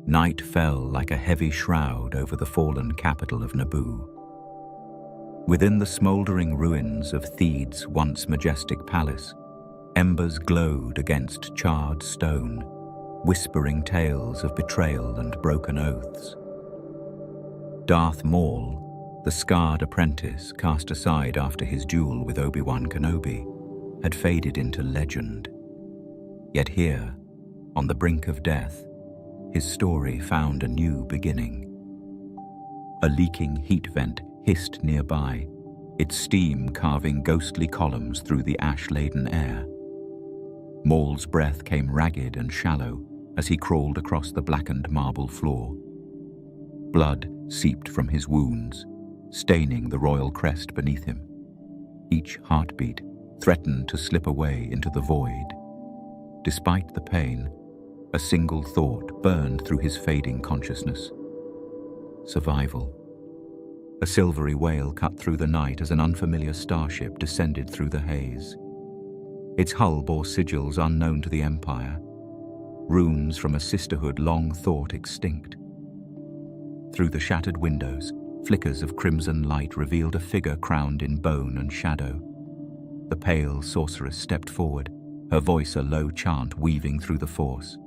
Night fell like a heavy shroud over the fallen capital of Naboo. Within the smoldering ruins of Theed's once majestic palace, embers glowed against charred stone, whispering tales of betrayal and broken oaths. Darth Maul, the scarred apprentice cast aside after his duel with Obi-Wan Kenobi, had faded into legend. Yet here, on the brink of death, his story found a new beginning. A leaking heat vent hissed nearby, its steam carving ghostly columns through the ash-laden air. Maul's breath came ragged and shallow as he crawled across the blackened marble floor. Blood seeped from his wounds, staining the royal crest beneath him. Each heartbeat threatened to slip away into the void. Despite the pain, a single thought burned through his fading consciousness. Survival. A silvery wail cut through the night as an unfamiliar starship descended through the haze. Its hull bore sigils unknown to the Empire, runes from a sisterhood long thought extinct. Through the shattered windows, flickers of crimson light revealed a figure crowned in bone and shadow. The pale sorceress stepped forward, her voice a low chant weaving through the force.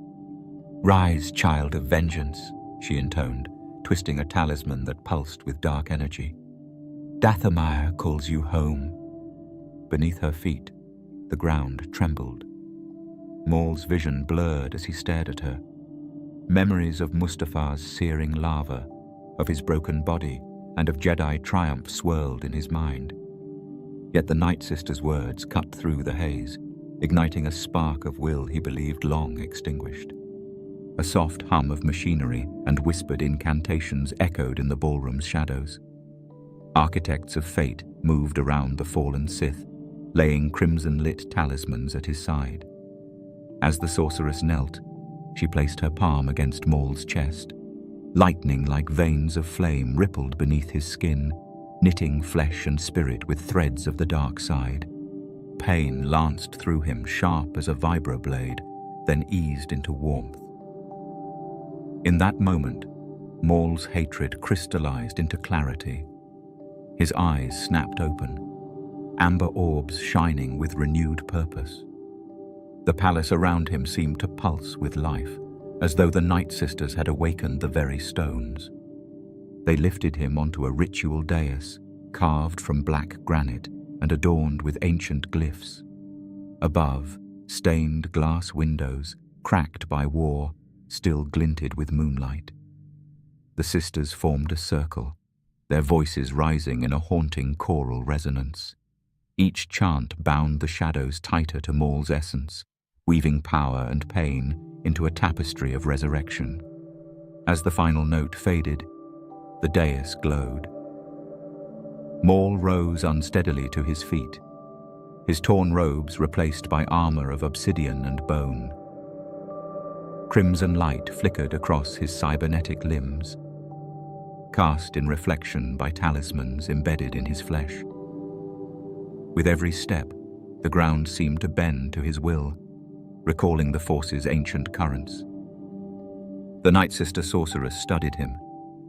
"Rise, child of vengeance," she intoned, twisting a talisman that pulsed with dark energy. "Dathomir calls you home." Beneath her feet, the ground trembled. Maul's vision blurred as he stared at her. Memories of Mustafar's searing lava, of his broken body, and of Jedi triumph swirled in his mind. Yet the Night Sister's words cut through the haze, igniting a spark of will he believed long extinguished. A soft hum of machinery and whispered incantations echoed in the ballroom's shadows. Architects of fate moved around the fallen Sith, laying crimson-lit talismans at his side. As the sorceress knelt, she placed her palm against Maul's chest. Lightning like veins of flame rippled beneath his skin, knitting flesh and spirit with threads of the dark side. Pain lanced through him sharp as a vibroblade, then eased into warmth. In that moment, Maul's hatred crystallized into clarity. His eyes snapped open, amber orbs shining with renewed purpose. The palace around him seemed to pulse with life, as though the Night Sisters had awakened the very stones. They lifted him onto a ritual dais, carved from black granite and adorned with ancient glyphs. Above, stained glass windows, cracked by war, still glinted with moonlight. The sisters formed a circle, their voices rising in a haunting choral resonance. Each chant bound the shadows tighter to Maul's essence, weaving power and pain into a tapestry of resurrection. As the final note faded, the dais glowed. Maul rose unsteadily to his feet, his torn robes replaced by armor of obsidian and bone. Crimson light flickered across his cybernetic limbs, cast in reflection by talismans embedded in his flesh. With every step, the ground seemed to bend to his will, recalling the Force's ancient currents. The Night Sister sorceress studied him,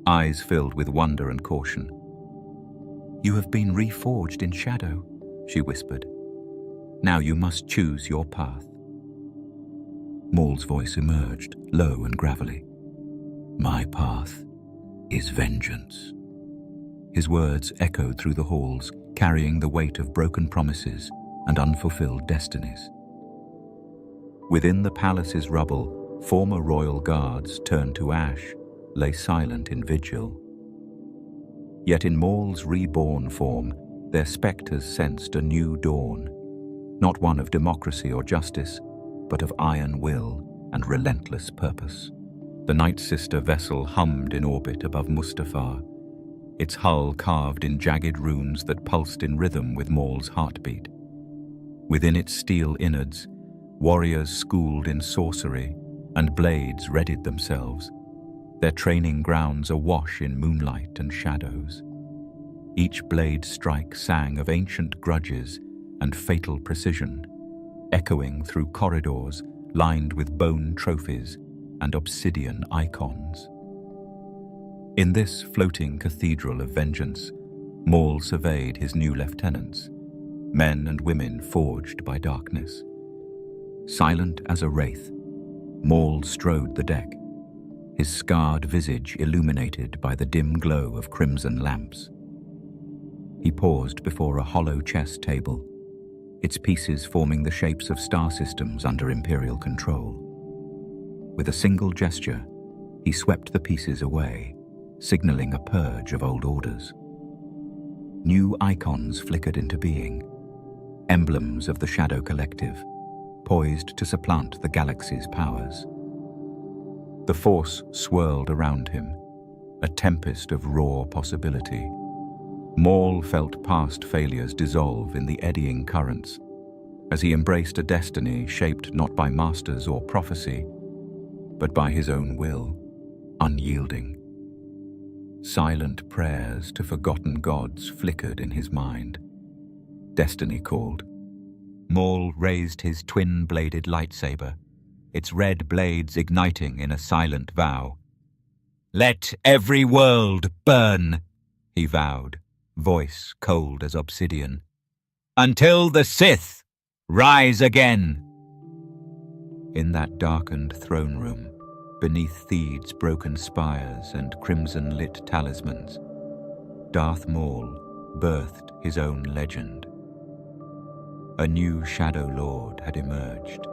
eyes filled with wonder and caution. "You have been reforged in shadow," she whispered. "Now you must choose your path." Maul's voice emerged, low and gravelly. "My path is vengeance." His words echoed through the halls, carrying the weight of broken promises and unfulfilled destinies. Within the palace's rubble, former royal guards turned to ash, lay silent in vigil. Yet in Maul's reborn form, their spectres sensed a new dawn, not one of democracy or justice, but of iron will and relentless purpose. The Night Sister vessel hummed in orbit above Mustafar, its hull carved in jagged runes that pulsed in rhythm with Maul's heartbeat. Within its steel innards, warriors schooled in sorcery and blades readied themselves, their training grounds awash in moonlight and shadows. Each blade strike sang of ancient grudges and fatal precision, echoing through corridors lined with bone trophies and obsidian icons. In this floating cathedral of vengeance, Maul surveyed his new lieutenants, men and women forged by darkness. Silent as a wraith, Maul strode the deck, his scarred visage illuminated by the dim glow of crimson lamps. He paused before a hollow chess table, its pieces forming the shapes of star systems under Imperial control. With a single gesture, he swept the pieces away, signaling a purge of old orders. New icons flickered into being, emblems of the Shadow Collective, poised to supplant the galaxy's powers. The Force swirled around him, a tempest of raw possibility. Maul felt past failures dissolve in the eddying currents, as he embraced a destiny shaped not by masters or prophecy, but by his own will, unyielding. Silent prayers to forgotten gods flickered in his mind. Destiny called. Maul raised his twin-bladed lightsaber, its red blades igniting in a silent vow. "Let every world burn," he vowed, voice cold as obsidian, "until the Sith rise again." In that darkened throne room, beneath Theed's broken spires and crimson-lit talismans, Darth Maul birthed his own legend. A new Shadow Lord had emerged,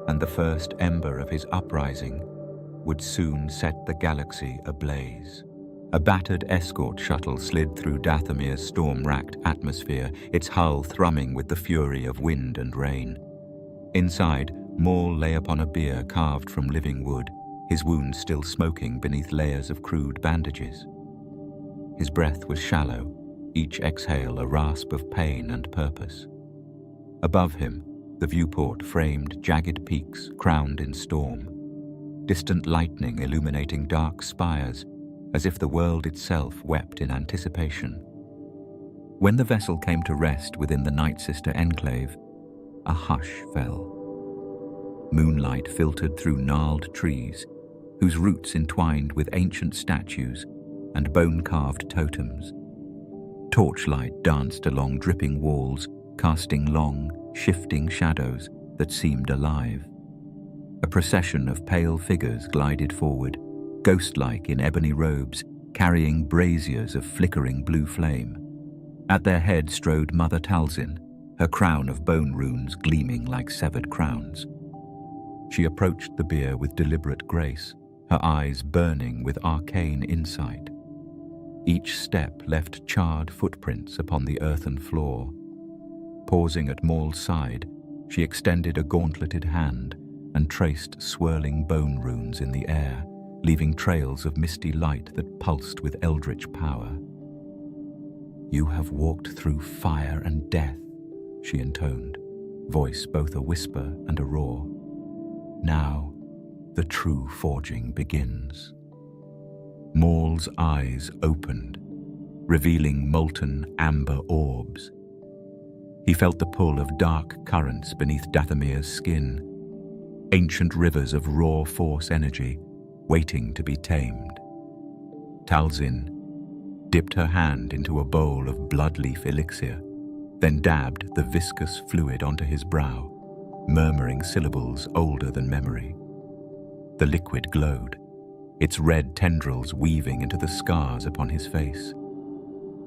and the first ember of his uprising would soon set the galaxy ablaze. A battered escort shuttle slid through Dathomir's storm-racked atmosphere, its hull thrumming with the fury of wind and rain. Inside, Maul lay upon a bier carved from living wood, his wounds still smoking beneath layers of crude bandages. His breath was shallow, each exhale a rasp of pain and purpose. Above him, the viewport framed jagged peaks crowned in storm, distant lightning illuminating dark spires, as if the world itself wept in anticipation. When the vessel came to rest within the Night Sister enclave, a hush fell. Moonlight filtered through gnarled trees, whose roots entwined with ancient statues and bone-carved totems. Torchlight danced along dripping walls, casting long, shifting shadows that seemed alive. A procession of pale figures glided forward, ghost-like in ebony robes, carrying braziers of flickering blue flame. At their head strode Mother Talzin, her crown of bone runes gleaming like severed crowns. She approached the bier with deliberate grace, her eyes burning with arcane insight. Each step left charred footprints upon the earthen floor. Pausing at Maul's side, she extended a gauntleted hand and traced swirling bone runes in the air, leaving trails of misty light that pulsed with eldritch power. "You have walked through fire and death," she intoned, voice both a whisper and a roar. "Now, the true forging begins." Maul's eyes opened, revealing molten amber orbs. He felt the pull of dark currents beneath Dathomir's skin, ancient rivers of raw force energy waiting to be tamed. Talzin dipped her hand into a bowl of bloodleaf elixir, then dabbed the viscous fluid onto his brow, murmuring syllables older than memory. The liquid glowed, its red tendrils weaving into the scars upon his face.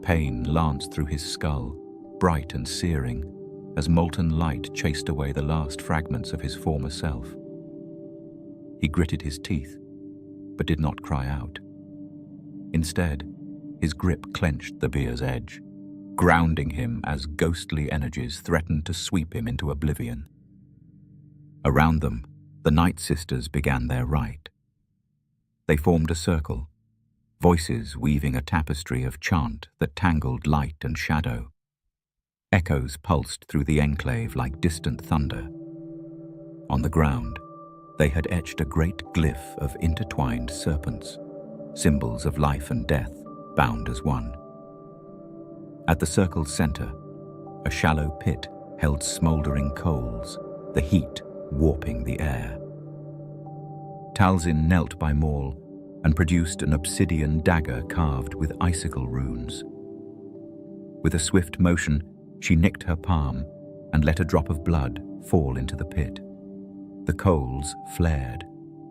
Pain lanced through his skull, bright and searing, as molten light chased away the last fragments of his former self. He gritted his teeth, but did not cry out. Instead, his grip clenched the bier's edge, grounding him as ghostly energies threatened to sweep him into oblivion. Around them, the Night Sisters began their rite. They formed a circle, voices weaving a tapestry of chant that tangled light and shadow. Echoes pulsed through the enclave like distant thunder. On the ground, they had etched a great glyph of intertwined serpents, symbols of life and death, bound as one. At the circle's center, a shallow pit held smoldering coals, the heat warping the air. Talzin knelt by Maul and produced an obsidian dagger carved with icicle runes. With a swift motion, she nicked her palm and let a drop of blood fall into the pit. The coals flared,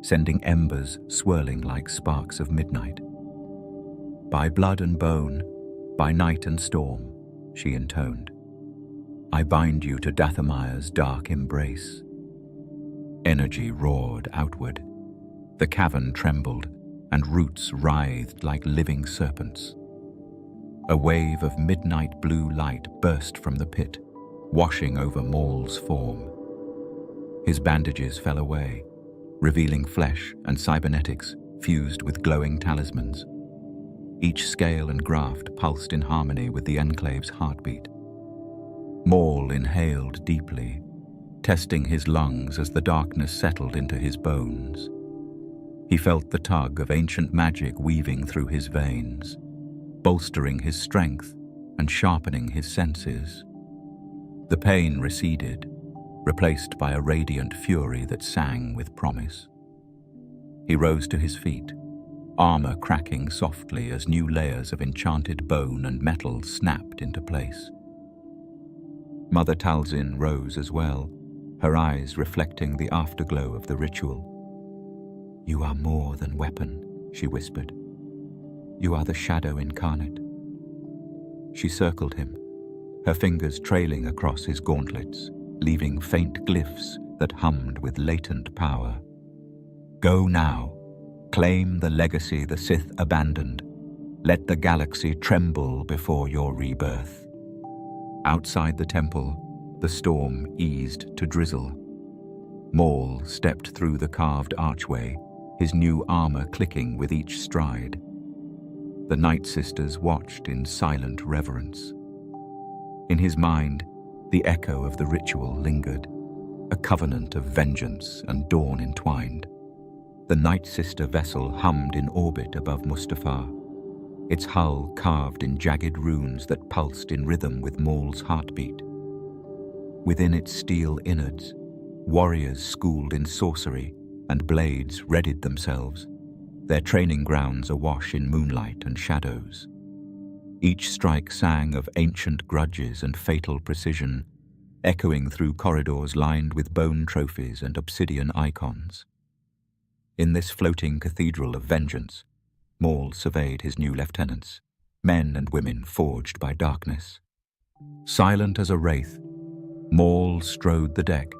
sending embers swirling like sparks of midnight. "By blood and bone, by night and storm," she intoned, "I bind you to Dathomir's dark embrace." Energy roared outward. The cavern trembled, and roots writhed like living serpents. A wave of midnight blue light burst from the pit, washing over Maul's form. His bandages fell away, revealing flesh and cybernetics fused with glowing talismans. Each scale and graft pulsed in harmony with the Enclave's heartbeat. Maul inhaled deeply, testing his lungs as the darkness settled into his bones. He felt the tug of ancient magic weaving through his veins, bolstering his strength and sharpening his senses. The pain receded, replaced by a radiant fury that sang with promise. He rose to his feet, armor cracking softly as new layers of enchanted bone and metal snapped into place. Mother Talzin rose as well, her eyes reflecting the afterglow of the ritual. "You are more than weapon," she whispered. "You are the shadow incarnate." She circled him, her fingers trailing across his gauntlets, leaving faint glyphs that hummed with latent power. "Go now. Claim the legacy the Sith abandoned. Let the galaxy tremble before your rebirth." Outside the temple, the storm eased to drizzle. Maul stepped through the carved archway, his new armor clicking with each stride. The Night Sisters watched in silent reverence. In his mind, the echo of the ritual lingered, a covenant of vengeance and dawn entwined. The Night Sister vessel hummed in orbit above Mustafar, its hull carved in jagged runes that pulsed in rhythm with Maul's heartbeat. Within its steel innards, warriors schooled in sorcery and blades readied themselves, their training grounds awash in moonlight and shadows. Each strike sang of ancient grudges and fatal precision, echoing through corridors lined with bone trophies and obsidian icons. In this floating cathedral of vengeance, Maul surveyed his new lieutenants, men and women forged by darkness. Silent as a wraith, Maul strode the deck,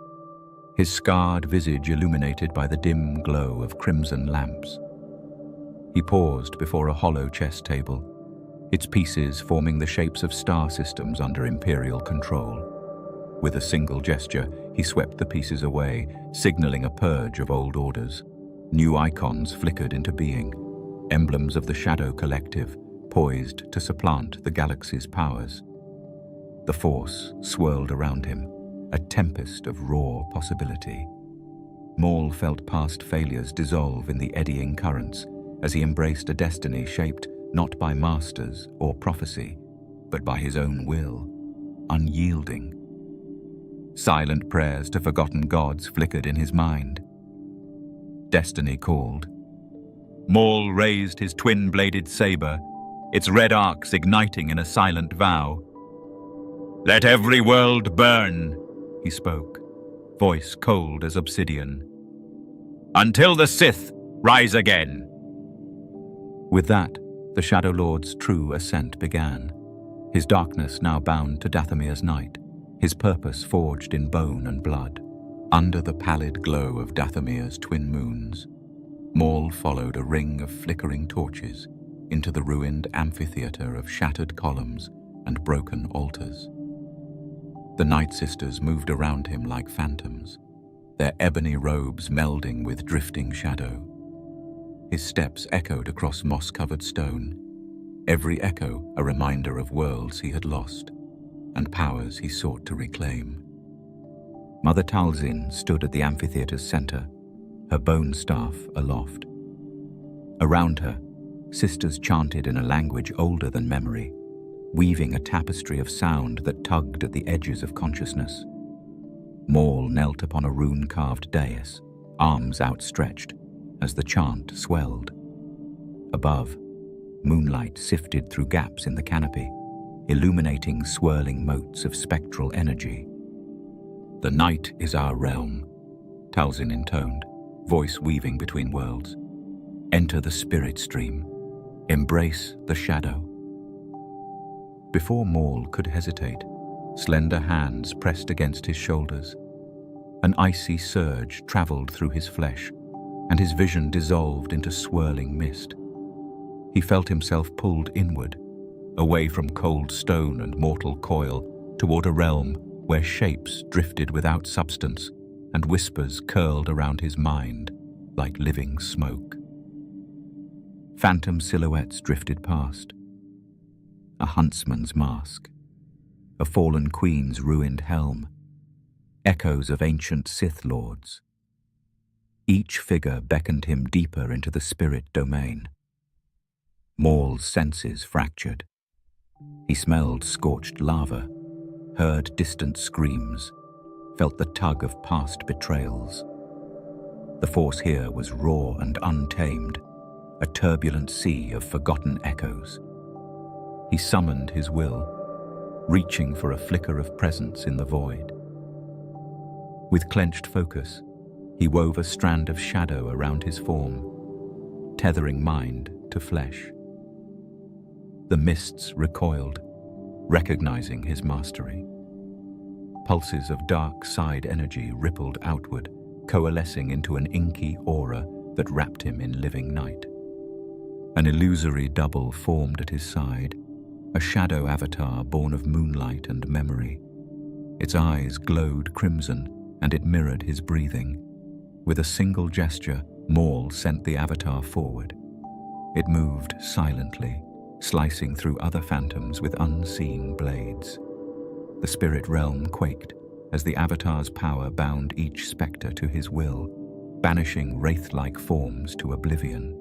his scarred visage illuminated by the dim glow of crimson lamps. He paused before a hollow chess table, its pieces forming the shapes of star systems under Imperial control. With a single gesture, he swept the pieces away, signaling a purge of old orders. New icons flickered into being, emblems of the Shadow Collective, poised to supplant the galaxy's powers. The Force swirled around him, a tempest of raw possibility. Maul felt past failures dissolve in the eddying currents as he embraced a destiny shaped not by masters or prophecy, but by his own will, unyielding. Silent prayers to forgotten gods flickered in his mind. Destiny called. Maul raised his twin-bladed saber, its red arcs igniting in a silent vow. "Let every world burn," he spoke, voice cold as obsidian. "Until the Sith rise again." With that, the Shadow Lord's true ascent began, his darkness now bound to Dathomir's night, his purpose forged in bone and blood. Under the pallid glow of Dathomir's twin moons, Maul followed a ring of flickering torches into the ruined amphitheater of shattered columns and broken altars. The Night Sisters moved around him like phantoms, their ebony robes melding with drifting shadow. His steps echoed across moss-covered stone, every echo a reminder of worlds he had lost and powers he sought to reclaim. Mother Talzin stood at the amphitheater's center, her bone staff aloft. Around her, sisters chanted in a language older than memory, weaving a tapestry of sound that tugged at the edges of consciousness. Maul knelt upon a rune-carved dais, arms outstretched, as the chant swelled. Above, moonlight sifted through gaps in the canopy, illuminating swirling motes of spectral energy. "The night is our realm," Talzin intoned, voice weaving between worlds. "Enter the spirit stream. Embrace the shadow." Before Maul could hesitate, slender hands pressed against his shoulders. An icy surge traveled through his flesh, and his vision dissolved into swirling mist. He felt himself pulled inward, away from cold stone and mortal coil, toward a realm where shapes drifted without substance and whispers curled around his mind like living smoke. Phantom silhouettes drifted past. A huntsman's mask, a fallen queen's ruined helm, echoes of ancient Sith lords. Each figure beckoned him deeper into the spirit domain. Maul's senses fractured. He smelled scorched lava, heard distant screams, felt the tug of past betrayals. The force here was raw and untamed, a turbulent sea of forgotten echoes. He summoned his will, reaching for a flicker of presence in the void. With clenched focus, he wove a strand of shadow around his form, tethering mind to flesh. The mists recoiled, recognizing his mastery. Pulses of dark side energy rippled outward, coalescing into an inky aura that wrapped him in living night. An illusory double formed at his side, a shadow avatar born of moonlight and memory. Its eyes glowed crimson, and it mirrored his breathing. With a single gesture, Maul sent the avatar forward. It moved silently, slicing through other phantoms with unseen blades. The spirit realm quaked as the avatar's power bound each spectre to his will, banishing wraith-like forms to oblivion.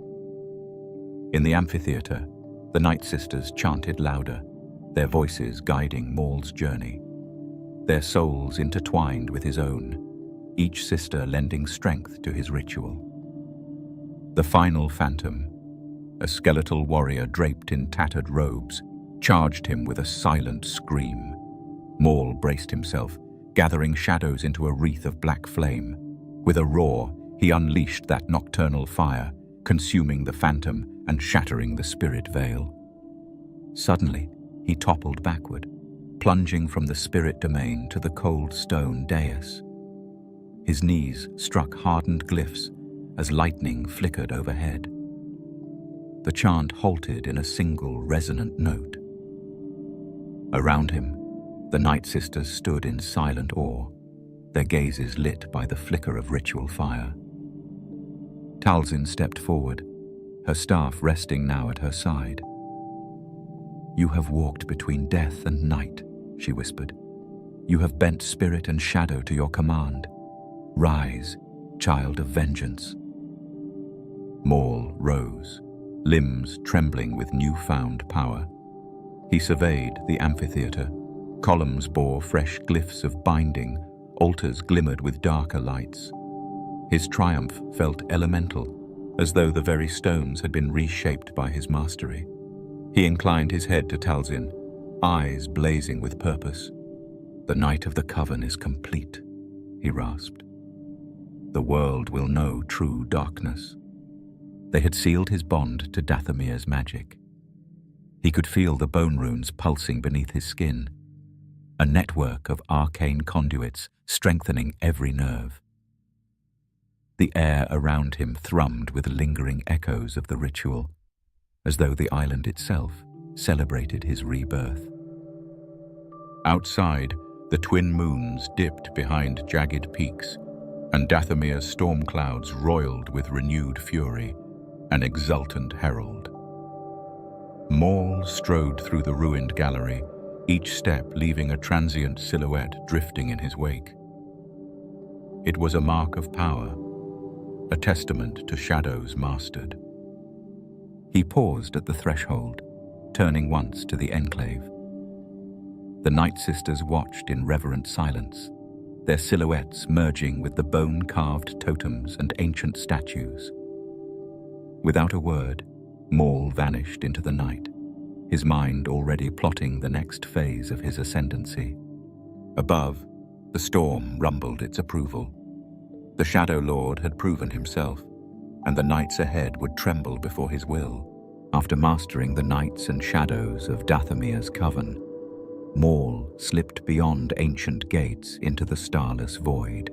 In the amphitheater, the Night Sisters chanted louder, their voices guiding Maul's journey. Their souls intertwined with his own, each sister lending strength to his ritual. The final phantom, a skeletal warrior draped in tattered robes, charged him with a silent scream. Maul braced himself, gathering shadows into a wreath of black flame. With a roar, he unleashed that nocturnal fire, consuming the phantom and shattering the spirit veil. Suddenly, he toppled backward, plunging from the spirit domain to the cold stone dais. His knees struck hardened glyphs as lightning flickered overhead. The chant halted in a single resonant note. Around him, the Night Sisters stood in silent awe, their gazes lit by the flicker of ritual fire. Talzin stepped forward, her staff resting now at her side. "You have walked between death and night," she whispered. "You have bent spirit and shadow to your command. Rise, child of vengeance." Maul rose, limbs trembling with newfound power. He surveyed the amphitheater. Columns bore fresh glyphs of binding, altars glimmered with darker lights. His triumph felt elemental, as though the very stones had been reshaped by his mastery. He inclined his head to Talzin, eyes blazing with purpose. "The night of the Coven is complete," he rasped. "The world will know true darkness." They had sealed his bond to Dathomir's magic. He could feel the bone runes pulsing beneath his skin, a network of arcane conduits strengthening every nerve. The air around him thrummed with lingering echoes of the ritual, as though the island itself celebrated his rebirth. Outside, the twin moons dipped behind jagged peaks, and Dathomir's storm clouds roiled with renewed fury, an exultant herald. Maul strode through the ruined gallery, each step leaving a transient silhouette drifting in his wake. It was a mark of power, a testament to shadows mastered. He paused at the threshold, turning once to the enclave. The Night Sisters watched in reverent silence, their silhouettes merging with the bone-carved totems and ancient statues. Without a word, Maul vanished into the night, his mind already plotting the next phase of his ascendancy. Above, the storm rumbled its approval. The Shadow Lord had proven himself, and the nights ahead would tremble before his will. After mastering the nights and shadows of Dathomir's Coven, Maul slipped beyond ancient gates into the starless void.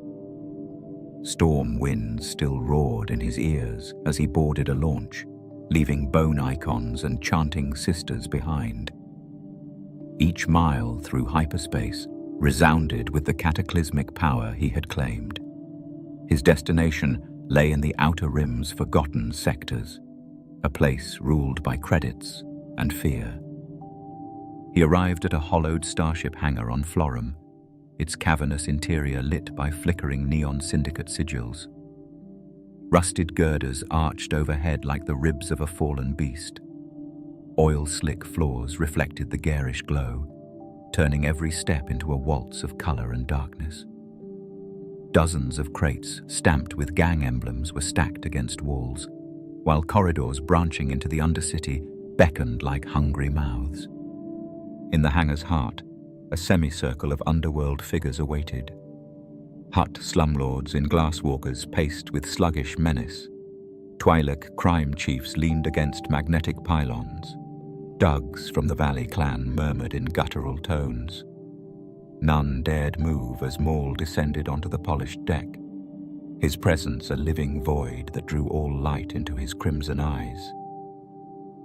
Storm winds still roared in his ears as he boarded a launch, leaving bone icons and chanting sisters behind. Each mile through hyperspace resounded with the cataclysmic power he had claimed. His destination lay in the Outer Rim's forgotten sectors, a place ruled by credits and fear. He arrived at a hollowed starship hangar on Florum, its cavernous interior lit by flickering neon syndicate sigils. Rusted girders arched overhead like the ribs of a fallen beast. Oil-slick floors reflected the garish glow, turning every step into a waltz of color and darkness. Dozens of crates stamped with gang emblems were stacked against walls, while corridors branching into the Undercity beckoned like hungry mouths. In the hangar's heart, a semicircle of underworld figures awaited. Hut slumlords in glasswalkers paced with sluggish menace. Twi'lek crime chiefs leaned against magnetic pylons. Dugs from the Valley clan murmured in guttural tones. None dared move as Maul descended onto the polished deck, his presence a living void that drew all light into his crimson eyes.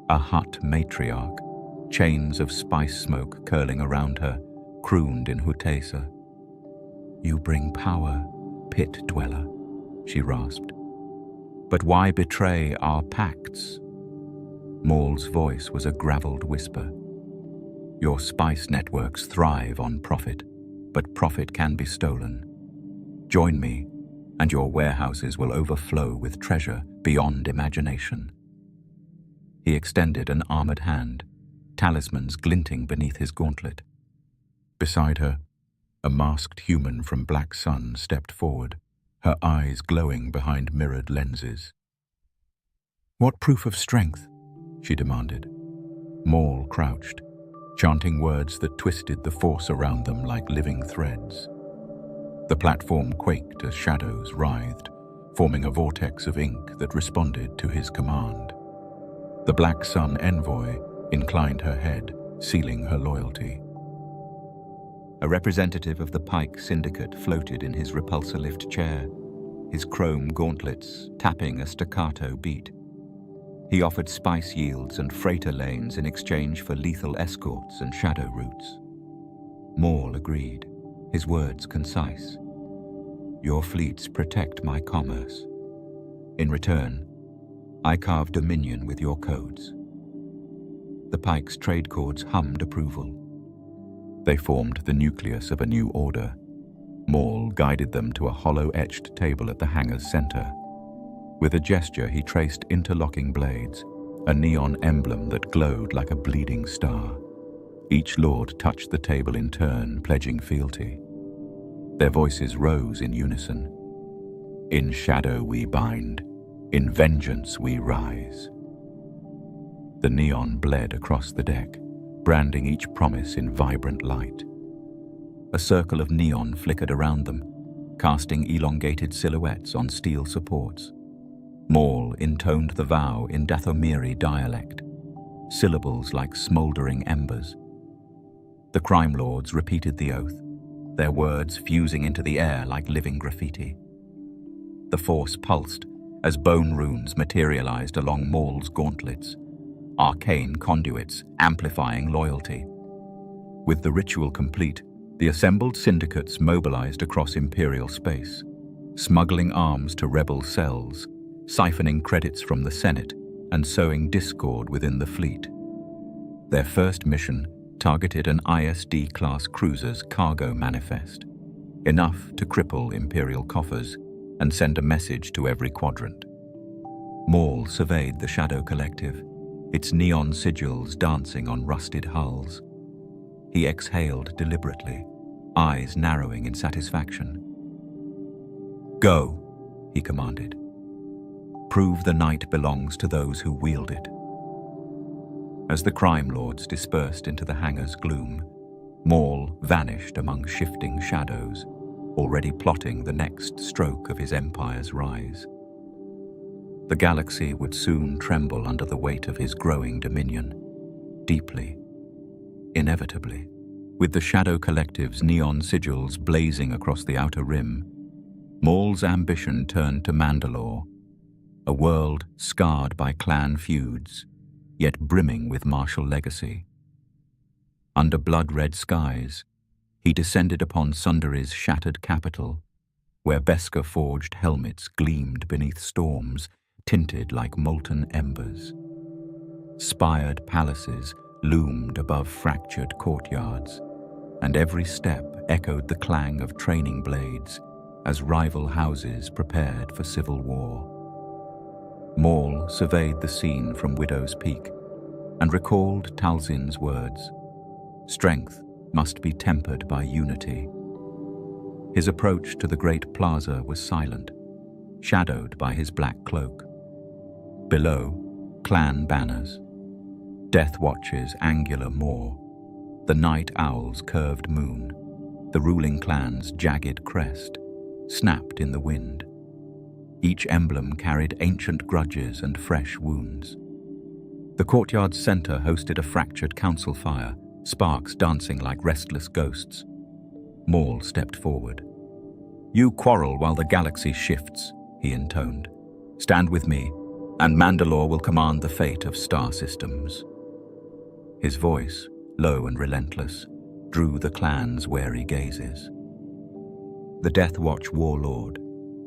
A Hut matriarch, chains of spice smoke curling around her, crooned in Hutesa. "You bring power, pit dweller," she rasped. "But why betray our pacts?" Maul's voice was a graveled whisper. "Your spice networks thrive on profit, but profit can be stolen. Join me, and your warehouses will overflow with treasure beyond imagination." He extended an armored hand, talismans glinting beneath his gauntlet. Beside her, a masked human from Black Sun stepped forward, her eyes glowing behind mirrored lenses. "What proof of strength?" she demanded. Maul crouched, chanting words that twisted the force around them like living threads. The platform quaked as shadows writhed, forming a vortex of ink that responded to his command. The Black Sun envoy inclined her head, sealing her loyalty. A representative of the Pike Syndicate floated in his repulsor lift chair, his chrome gauntlets tapping a staccato beat. He offered spice yields and freighter lanes in exchange for lethal escorts and shadow routes. Maul agreed, his words concise. "Your fleets protect my commerce. In return, I carve dominion with your codes." The Pike's trade cords hummed approval. They formed the nucleus of a new order. Maul guided them to a hollow-etched table at the hangar's center. With a gesture, he traced interlocking blades, a neon emblem that glowed like a bleeding star. Each lord touched the table in turn, pledging fealty. Their voices rose in unison. "In shadow we bind, in vengeance we rise." The neon bled across the deck, branding each promise in vibrant light. A circle of neon flickered around them, casting elongated silhouettes on steel supports. Maul intoned the vow in Dathomiri dialect, syllables like smoldering embers. The crime lords repeated the oath, their words fusing into the air like living graffiti. The force pulsed as bone runes materialized along Maul's gauntlets, arcane conduits amplifying loyalty. With the ritual complete, the assembled syndicates mobilized across Imperial space, smuggling arms to rebel cells, siphoning credits from the Senate, and sowing discord within the fleet. Their first mission targeted an ISD-class cruiser's cargo manifest, enough to cripple Imperial coffers and send a message to every quadrant. Maul surveyed the Shadow Collective, its neon sigils dancing on rusted hulls. He exhaled deliberately, eyes narrowing in satisfaction. "Go," he commanded. prove the night belongs to those who wield it. As the crime lords dispersed into the hangar's gloom, Maul vanished among shifting shadows, already plotting the next stroke of his empire's rise. The galaxy would soon tremble under the weight of his growing dominion, deeply, inevitably. With the Shadow Collective's neon sigils blazing across the outer rim, Maul's ambition turned to Mandalore, a world scarred by clan feuds, yet brimming with martial legacy. Under blood-red skies, he descended upon Sundari's shattered capital, where Beskar-forged helmets gleamed beneath storms, tinted like molten embers. Spired palaces loomed above fractured courtyards, and every step echoed the clang of training blades as rival houses prepared for civil war. Maul surveyed the scene from Widow's Peak and recalled Talzin's words, "Strength must be tempered by unity." His approach to the great plaza was silent, shadowed by his black cloak. Below, clan banners, Death Watch's angular maw, the Night Owl's curved moon, the ruling clan's jagged crest, snapped in the wind. Each emblem carried ancient grudges and fresh wounds. The courtyard's center hosted a fractured council fire, sparks dancing like restless ghosts. Maul stepped forward. "You quarrel while the galaxy shifts," he intoned. "Stand with me, and Mandalore will command the fate of star systems." His voice, low and relentless, drew the clan's wary gazes. The Death Watch warlord,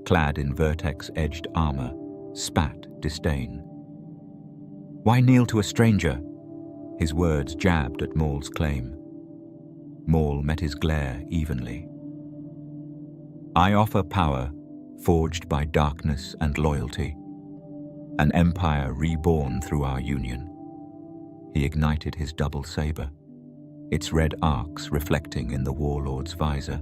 clad in vertex-edged armor, spat disdain. "Why kneel to a stranger?" His words jabbed at Maul's claim. Maul met his glare evenly. "I offer power forged by darkness and loyalty, an empire reborn through our union." He ignited his double saber, its red arcs reflecting in the warlord's visor.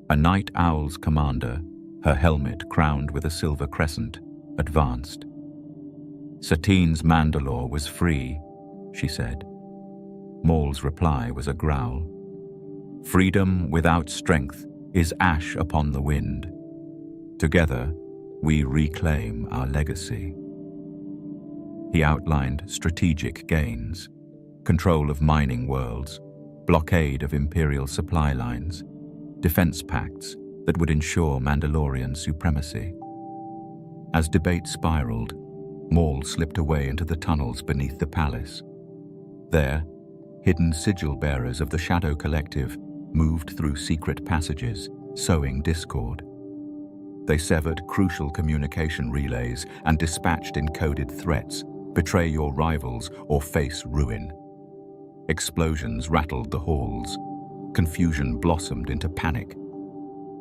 A Night Owl's commander, her helmet crowned with a silver crescent, advanced. "Satine's Mandalore was free," she said. Maul's reply was a growl. "Freedom without strength is ash upon the wind. Together, we reclaim our legacy." He outlined strategic gains, control of mining worlds, blockade of Imperial supply lines, defense pacts that would ensure Mandalorian supremacy. As debate spiraled, Maul slipped away into the tunnels beneath the palace. There, hidden sigil-bearers of the Shadow Collective moved through secret passages, sowing discord. They severed crucial communication relays and dispatched encoded threats: betray your rivals or face ruin. Explosions rattled the halls. Confusion blossomed into panic.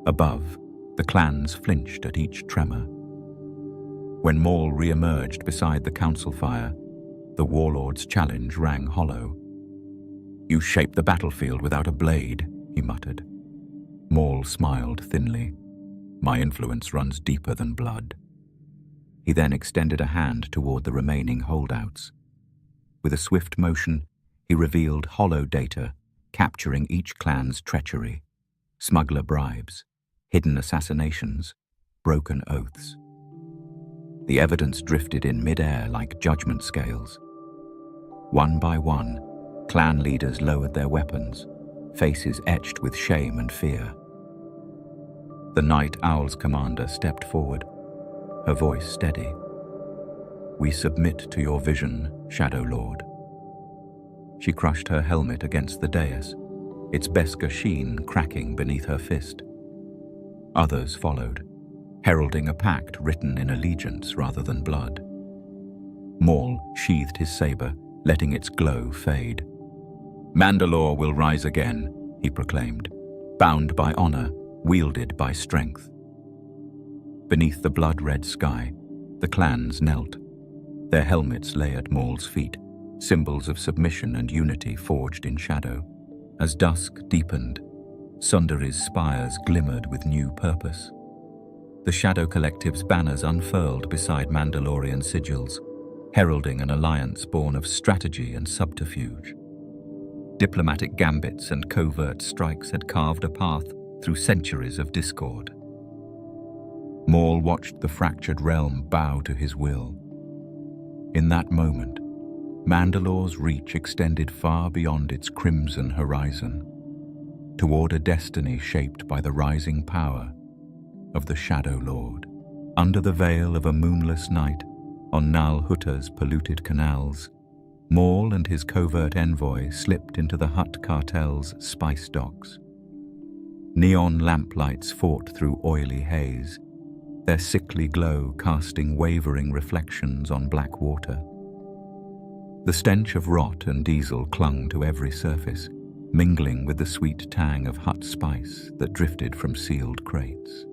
Above, the clans flinched at each tremor. When Maul re-emerged beside the council fire, the warlord's challenge rang hollow. "You shape the battlefield without a blade," he muttered. Maul smiled thinly. "My influence runs deeper than blood." He then extended a hand toward the remaining holdouts. With a swift motion, he revealed hollow data, capturing each clan's treachery: smuggler bribes, hidden assassinations, broken oaths. The evidence drifted in mid-air like judgment scales. One by one, clan leaders lowered their weapons, faces etched with shame and fear. The Night Owl's commander stepped forward, her voice steady. "We submit to your vision, Shadow Lord." She crushed her helmet against the dais, its Beskar sheen cracking beneath her fist. Others followed, heralding a pact written in allegiance rather than blood. Maul sheathed his saber, letting its glow fade. "Mandalore will rise again," he proclaimed, "bound by honor, wielded by strength." Beneath the blood-red sky, the clans knelt. Their helmets lay at Maul's feet, symbols of submission and unity forged in shadow. As dusk deepened, Sundari's spires glimmered with new purpose. The Shadow Collective's banners unfurled beside Mandalorian sigils, heralding an alliance born of strategy and subterfuge. Diplomatic gambits and covert strikes had carved a path through centuries of discord. Maul watched the fractured realm bow to his will. In that moment, Mandalore's reach extended far beyond its crimson horizon, toward a destiny shaped by the rising power of the Shadow Lord. Under the veil of a moonless night, on Nal Hutter's polluted canals, Maul and his covert envoy slipped into the Hutt cartel's spice docks. Neon lamplights fought through oily haze, their sickly glow casting wavering reflections on black water. The stench of rot and diesel clung to every surface, mingling with the sweet tang of Hutt spice that drifted from sealed crates.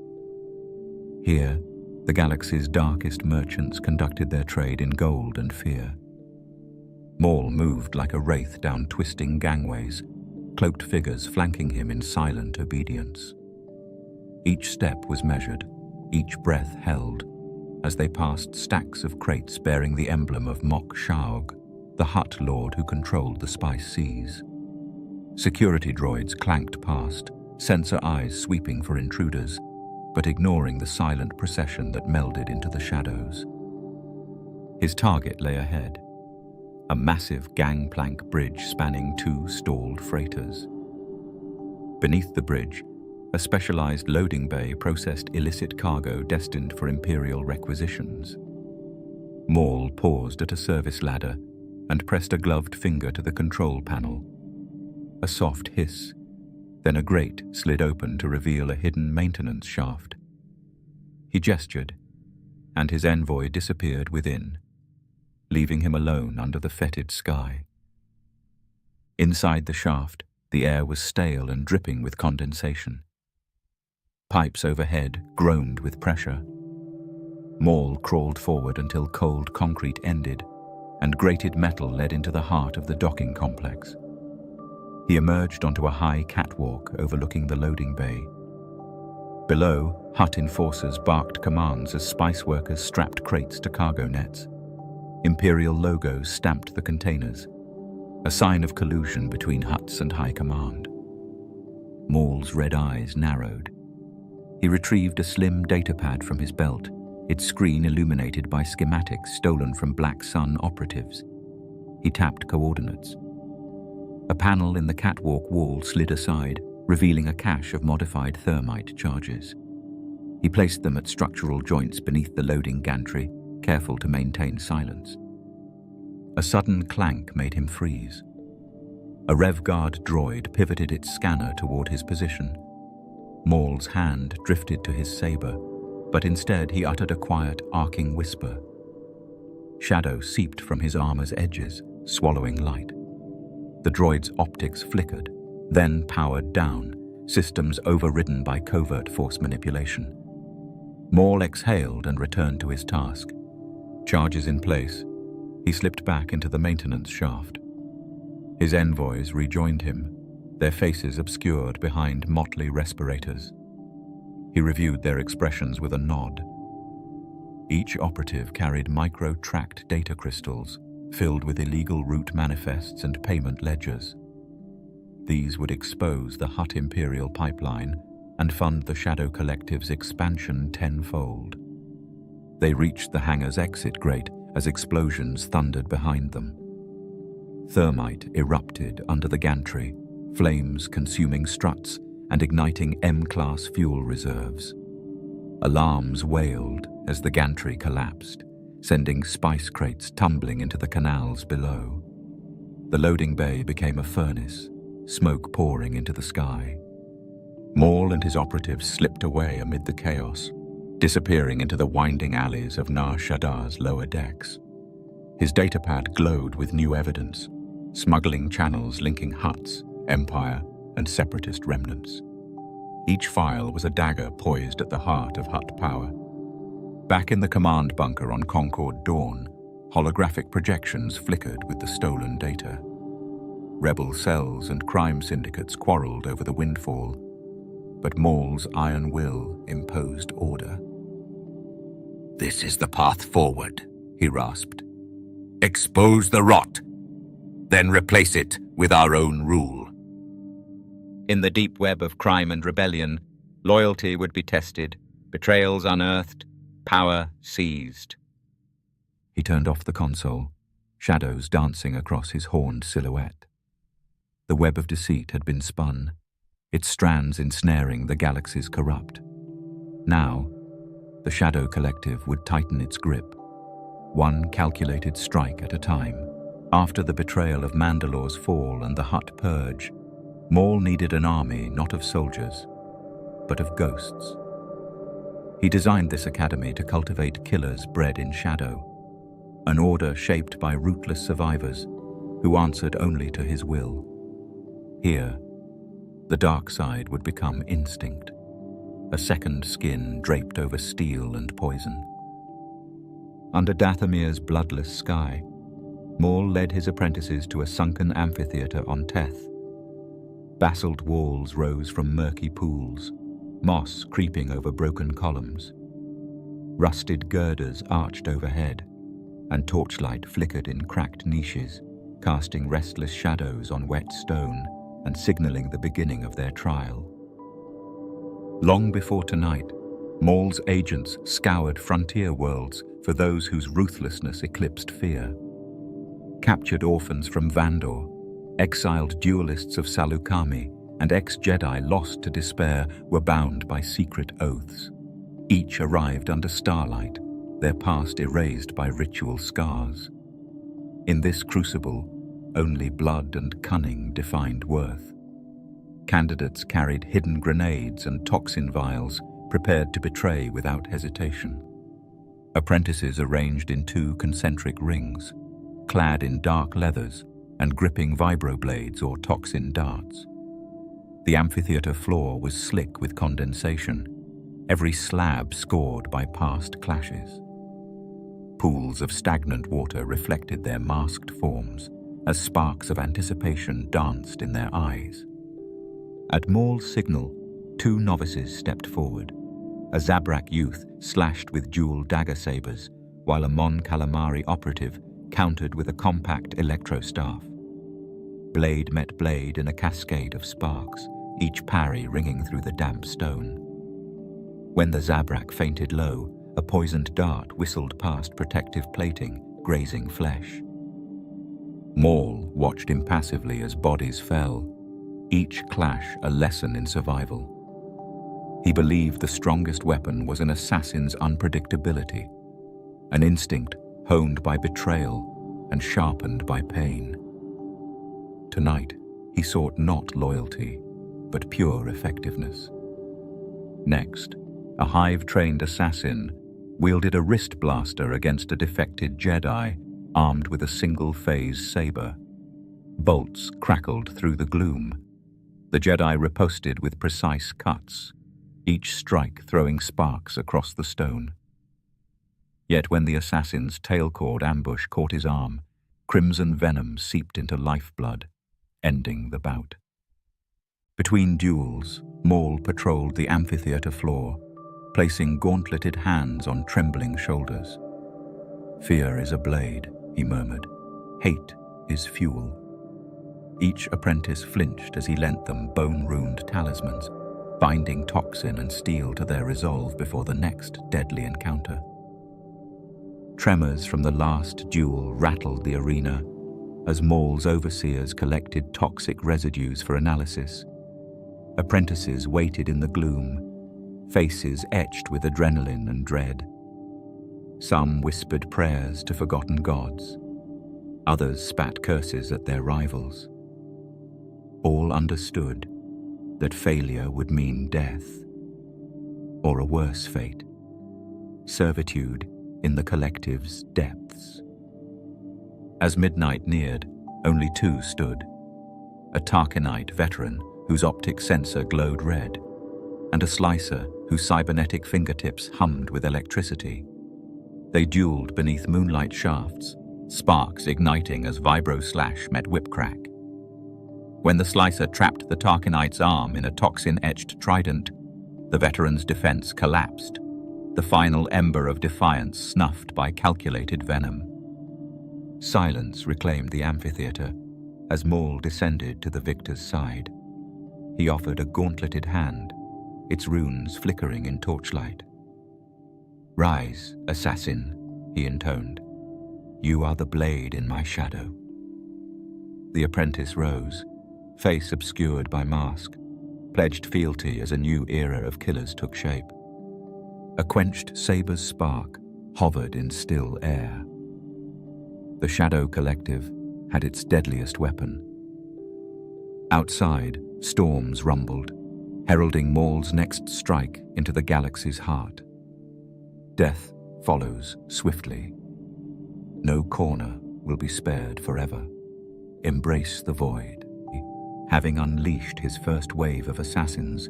Here, the galaxy's darkest merchants conducted their trade in gold and fear. Maul moved like a wraith down twisting gangways, cloaked figures flanking him in silent obedience. Each step was measured, each breath held, as they passed stacks of crates bearing the emblem of Mok Shaug, the Hutt lord who controlled the spice seas. Security droids clanked past, sensor eyes sweeping for intruders, but ignoring the silent procession that melded into the shadows. His target lay ahead, a massive gangplank bridge spanning two stalled freighters. Beneath the bridge, a specialized loading bay processed illicit cargo destined for Imperial requisitions. Maul paused at a service ladder and pressed a gloved finger to the control panel. A soft hiss, then a grate slid open to reveal a hidden maintenance shaft. He gestured, and his envoy disappeared within, leaving him alone under the fetid sky. Inside the shaft, the air was stale and dripping with condensation. Pipes overhead groaned with pressure. Maul crawled forward until cold concrete ended, and grated metal led into the heart of the docking complex. He emerged onto a high catwalk overlooking the loading bay. Below, Hutt enforcers barked commands as spice workers strapped crates to cargo nets. Imperial logos stamped the containers, a sign of collusion between Hutts and High Command. Maul's red eyes narrowed. He retrieved a slim datapad from his belt, its screen illuminated by schematics stolen from Black Sun operatives. He tapped coordinates. A panel in the catwalk wall slid aside, revealing a cache of modified thermite charges. He placed them at structural joints beneath the loading gantry, careful to maintain silence. A sudden clank made him freeze. A RevGuard droid pivoted its scanner toward his position. Maul's hand drifted to his saber, but instead he uttered a quiet, arcing whisper. Shadow seeped from his armor's edges, swallowing light. The droid's optics flickered, then powered down, systems overridden by covert force manipulation. Maul exhaled and returned to his task. Charges in place, he slipped back into the maintenance shaft. His envoys rejoined him, their faces obscured behind motley respirators. He reviewed their expressions with a nod. Each operative carried micro-tracked data crystals filled with illegal route manifests and payment ledgers. These would expose the Hutt Imperial pipeline and fund the Shadow Collective's expansion tenfold. They reached the hangar's exit grate as explosions thundered behind them. Thermite erupted under the gantry, flames consuming struts and igniting M-class fuel reserves. Alarms wailed as the gantry collapsed, sending spice crates tumbling into the canals below. The loading bay became a furnace, smoke pouring into the sky. Maul and his operatives slipped away amid the chaos, disappearing into the winding alleys of Nar Shaddah's lower decks. His datapad glowed with new evidence, smuggling channels linking Hutts, Empire, and Separatist remnants. Each file was a dagger poised at the heart of Hutt power. Back in the command bunker on Concord Dawn, holographic projections flickered with the stolen data. Rebel cells and crime syndicates quarreled over the windfall, but Maul's iron will imposed order. "This is the path forward," he rasped. "Expose the rot, then replace it with our own rule." In the deep web of crime and rebellion, loyalty would be tested, betrayals unearthed, power seized. He turned off the console, shadows dancing across his horned silhouette. The web of deceit had been spun, its strands ensnaring the galaxy's corrupt. Now, the Shadow Collective would tighten its grip, one calculated strike at a time. After the betrayal of Mandalore's fall and the Hutt purge, Maul needed an army not of soldiers, but of ghosts. He designed this academy to cultivate killers bred in shadow, an order shaped by rootless survivors who answered only to his will. Here, the dark side would become instinct, a second skin draped over steel and poison. Under Dathomir's bloodless sky, Maul led his apprentices to a sunken amphitheater on Teth. Basalt walls rose from murky pools, moss creeping over broken columns. Rusted girders arched overhead, and torchlight flickered in cracked niches, casting restless shadows on wet stone and signaling the beginning of their trial. Long before tonight, Maul's agents scoured frontier worlds for those whose ruthlessness eclipsed fear. Captured orphans from Vandor, exiled duelists of Salukami, and ex-Jedi lost to despair were bound by secret oaths. Each arrived under starlight, their past erased by ritual scars. In this crucible, only blood and cunning defined worth. Candidates carried hidden grenades and toxin vials, prepared to betray without hesitation. Apprentices arranged in 2 concentric rings, clad in dark leathers and gripping vibroblades or toxin darts. The amphitheater floor was slick with condensation, every slab scored by past clashes. Pools of stagnant water reflected their masked forms as sparks of anticipation danced in their eyes. At Maul's signal, 2 novices stepped forward, a Zabrak youth slashed with dual dagger sabers, while a Mon Calamari operative countered with a compact electro-staff. Blade met blade in a cascade of sparks, each parry ringing through the damp stone. When the Zabrak fainted low, a poisoned dart whistled past protective plating, grazing flesh. Maul watched impassively as bodies fell, each clash a lesson in survival. He believed the strongest weapon was an assassin's unpredictability, an instinct honed by betrayal and sharpened by pain. Tonight, he sought not loyalty, but pure effectiveness. Next, a hive-trained assassin wielded a wrist blaster against a defected Jedi armed with a single-phase saber. Bolts crackled through the gloom. The Jedi riposted with precise cuts, each strike throwing sparks across the stone. Yet when the assassin's tail-cord ambush caught his arm, crimson venom seeped into lifeblood, ending the bout. Between duels, Maul patrolled the amphitheater floor, placing gauntleted hands on trembling shoulders. "Fear is a blade," he murmured. "Hate is fuel." Each apprentice flinched as he lent them bone-ruined talismans, binding toxin and steel to their resolve before the next deadly encounter. Tremors from the last duel rattled the arena as Maul's overseers collected toxic residues for analysis. Apprentices waited in the gloom, faces etched with adrenaline and dread. Some whispered prayers to forgotten gods. Others spat curses at their rivals. All understood that failure would mean death, or a worse fate, servitude in the collective's depths. As midnight neared, only 2 stood, a Tarkinite veteran whose optic sensor glowed red, and a slicer whose cybernetic fingertips hummed with electricity. They dueled beneath moonlight shafts, sparks igniting as vibro-slash met whip-crack. When the slicer trapped the Tarkinite's arm in a toxin-etched trident, the veteran's defense collapsed. the final ember of defiance snuffed by calculated venom. Silence reclaimed the amphitheater as Maul descended to the victor's side. He offered a gauntleted hand, its runes flickering in torchlight. "Rise, assassin," he intoned. "You are the blade in my shadow." The apprentice rose, face obscured by mask, pledged fealty as a new era of killers took shape. A quenched saber's spark hovered in still air. The Shadow Collective had its deadliest weapon. Outside, storms rumbled, heralding Maul's next strike into the galaxy's heart. Death follows swiftly. No corner will be spared forever. Embrace the void. Having unleashed his first wave of assassins,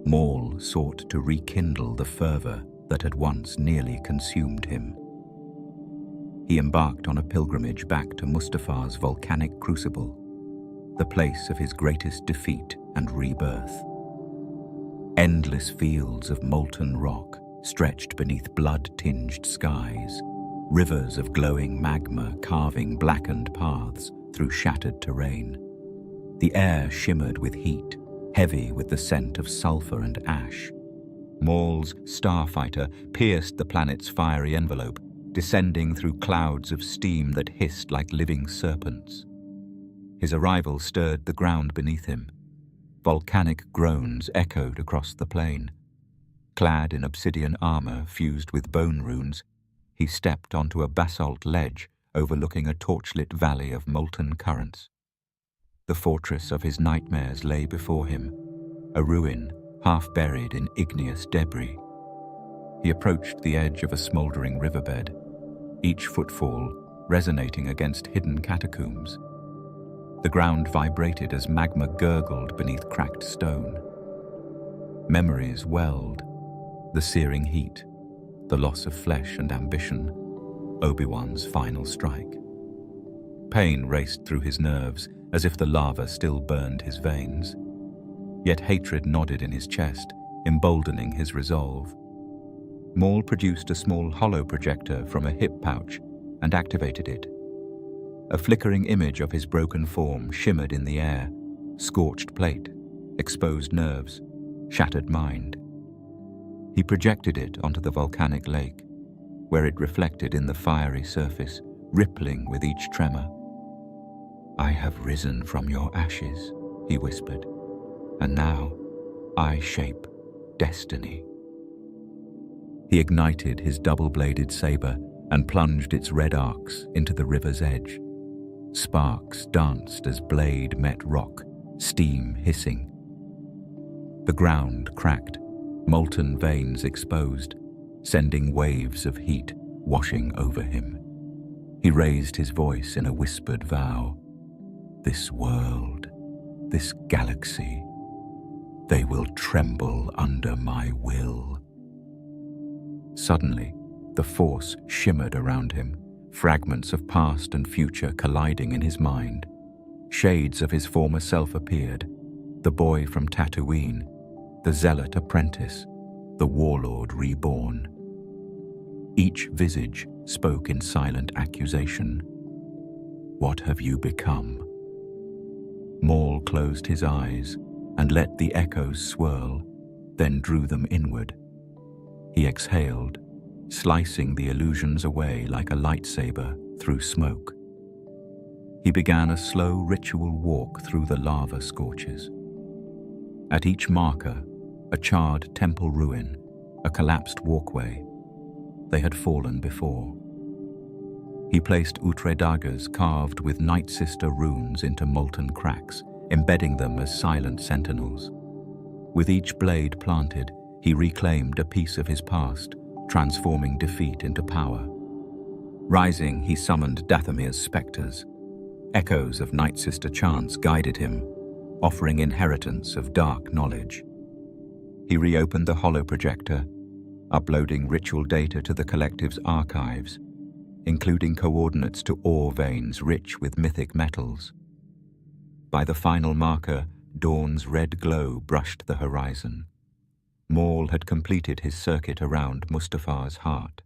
Maul sought to rekindle the fervor that had once nearly consumed him. He embarked on a pilgrimage back to Mustafar's volcanic crucible, the place of his greatest defeat and rebirth. Endless fields of molten rock stretched beneath blood-tinged skies, rivers of glowing magma carving blackened paths through shattered terrain. The air shimmered with heat, heavy with the scent of sulfur and ash. Maul's starfighter pierced the planet's fiery envelope, descending through clouds of steam that hissed like living serpents. His arrival stirred the ground beneath him. Volcanic groans echoed across the plain. Clad in obsidian armor fused with bone runes, he stepped onto a basalt ledge overlooking a torchlit valley of molten currents. The fortress of his nightmares lay before him, a ruin half buried in igneous debris. He approached the edge of a smoldering riverbed, each footfall resonating against hidden catacombs. The ground vibrated as magma gurgled beneath cracked stone. Memories welled, the searing heat, the loss of flesh and ambition, Obi-Wan's final strike. Pain raced through his nerves as if the lava still burned his veins. Yet hatred nodded in his chest, emboldening his resolve. Maul produced a small hollow projector from a hip pouch and activated it. A flickering image of his broken form shimmered in the air, scorched plate, exposed nerves, shattered mind. He projected it onto the volcanic lake, where it reflected in the fiery surface, rippling with each tremor. "I have risen from your ashes," he whispered, "and now I shape destiny." He ignited his double-bladed saber and plunged its red arcs into the river's edge. Sparks danced as blade met rock, steam hissing. The ground cracked, molten veins exposed, sending waves of heat washing over him. He raised his voice in a whispered vow. "This world, this galaxy, they will tremble under my will." Suddenly, the force shimmered around him, fragments of past and future colliding in his mind. Shades of his former self appeared, the boy from Tatooine, the zealot apprentice, the warlord reborn. Each visage spoke in silent accusation. "What have you become?" Maul closed his eyes and let the echoes swirl, then drew them inward. He exhaled, slicing the illusions away like a lightsaber through smoke. He began a slow ritual walk through the lava scorches. At each marker, a charred temple ruin, a collapsed walkway. They had fallen before. He placed outre daggers carved with Night Sister runes into molten cracks, embedding them as silent sentinels. With each blade planted, he reclaimed a piece of his past, transforming defeat into power. Rising, he summoned Dathomir's specters. Echoes of Night Sister chants guided him, offering inheritance of dark knowledge. He reopened the hollow projector, uploading ritual data to the collective's archives, including coordinates to ore veins rich with mythic metals. By the final marker, dawn's red glow brushed the horizon. Maul had completed his circuit around Mustafar's heart.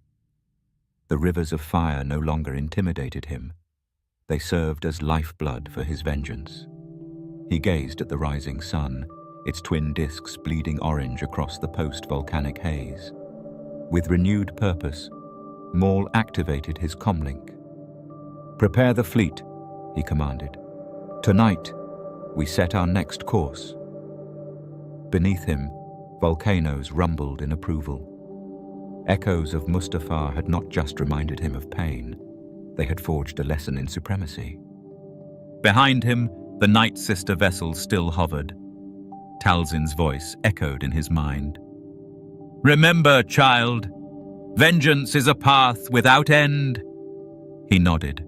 The rivers of fire no longer intimidated him. They served as lifeblood for his vengeance. He gazed at the rising sun, its twin discs bleeding orange across the post-volcanic haze. With renewed purpose, Maul activated his comlink. "Prepare the fleet," he commanded. "Tonight, we set our next course." Beneath him, volcanoes rumbled in approval. Echoes of Mustafar had not just reminded him of pain, they had forged a lesson in supremacy. Behind him, the Night Sister vessel still hovered. Talzin's voice echoed in his mind. "Remember, child, vengeance is a path without end." He nodded,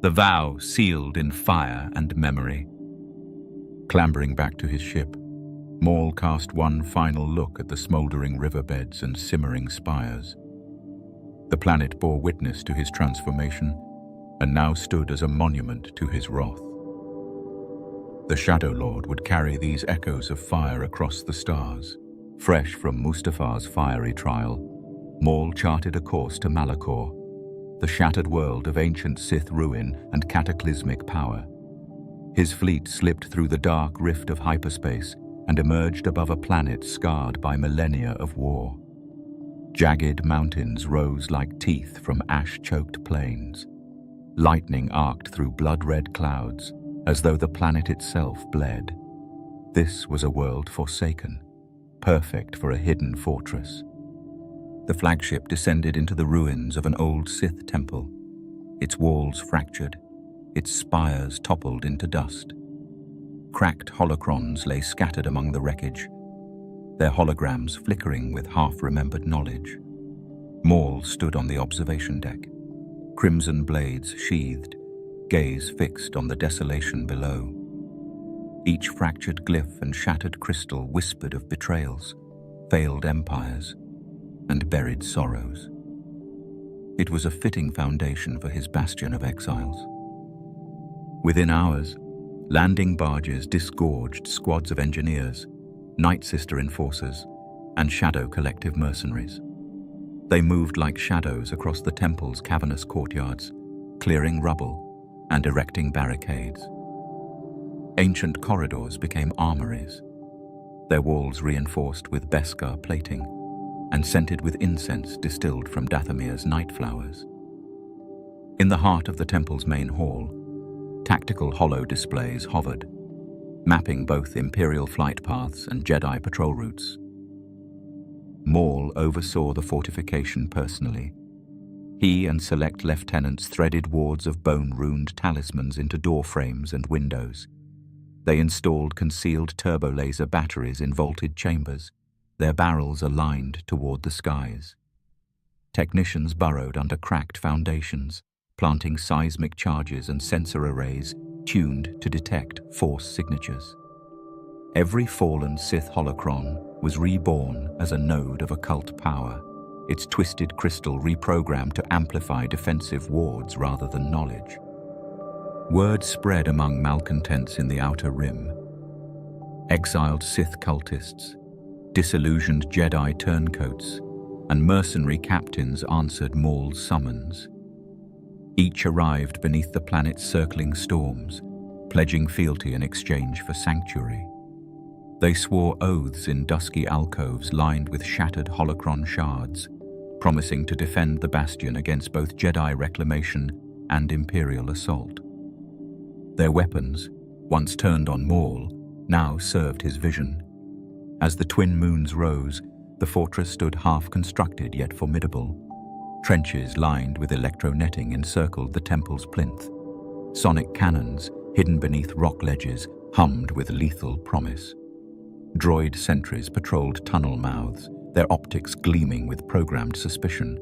the vow sealed in fire and memory. Clambering back to his ship, Maul cast one final look at the smoldering riverbeds and simmering spires. The planet bore witness to his transformation and now stood as a monument to his wrath. The Shadow Lord would carry these echoes of fire across the stars. Fresh from Mustafar's fiery trial, Maul charted a course to Malachor, the shattered world of ancient Sith ruin and cataclysmic power. His fleet slipped through the dark rift of hyperspace and emerged above a planet scarred by millennia of war. Jagged mountains rose like teeth from ash-choked plains. Lightning arced through blood-red clouds, as though the planet itself bled. This was a world forsaken, perfect for a hidden fortress. The flagship descended into the ruins of an old Sith temple, its walls fractured, its spires toppled into dust. Cracked holocrons lay scattered among the wreckage, their holograms flickering with half-remembered knowledge. Maul stood on the observation deck, crimson blades sheathed, gaze fixed on the desolation below. Each fractured glyph and shattered crystal whispered of betrayals, failed empires, and buried sorrows. It was a fitting foundation for his bastion of exiles. Within hours, landing barges disgorged squads of engineers, Night Sister enforcers, and Shadow Collective mercenaries. They moved like shadows across the temple's cavernous courtyards, clearing rubble and erecting barricades. Ancient corridors became armories, their walls reinforced with Beskar plating and scented with incense distilled from Dathomir's night flowers. In the heart of the temple's main hall, tactical holo displays hovered, mapping both Imperial flight paths and Jedi patrol routes. Maul oversaw the fortification personally. He and select lieutenants threaded wards of bone-runed talismans into door frames and windows. They installed concealed turbo-laser batteries in vaulted chambers, their barrels aligned toward the skies. Technicians burrowed under cracked foundations, planting seismic charges and sensor arrays tuned to detect force signatures. Every fallen Sith holocron was reborn as a node of occult power, its twisted crystal reprogrammed to amplify defensive wards rather than knowledge. Word spread among malcontents in the Outer Rim. Exiled Sith cultists, disillusioned Jedi turncoats, and mercenary captains answered Maul's summons. Each arrived beneath the planet's circling storms, pledging fealty in exchange for sanctuary. They swore oaths in dusky alcoves lined with shattered holocron shards, promising to defend the Bastion against both Jedi reclamation and Imperial assault. Their weapons, once turned on Maul, now served his vision. As the twin moons rose, the fortress stood half-constructed yet formidable. Trenches lined with electro-netting encircled the temple's plinth. Sonic cannons, hidden beneath rock ledges, hummed with lethal promise. Droid sentries patrolled tunnel mouths, their optics gleaming with programmed suspicion.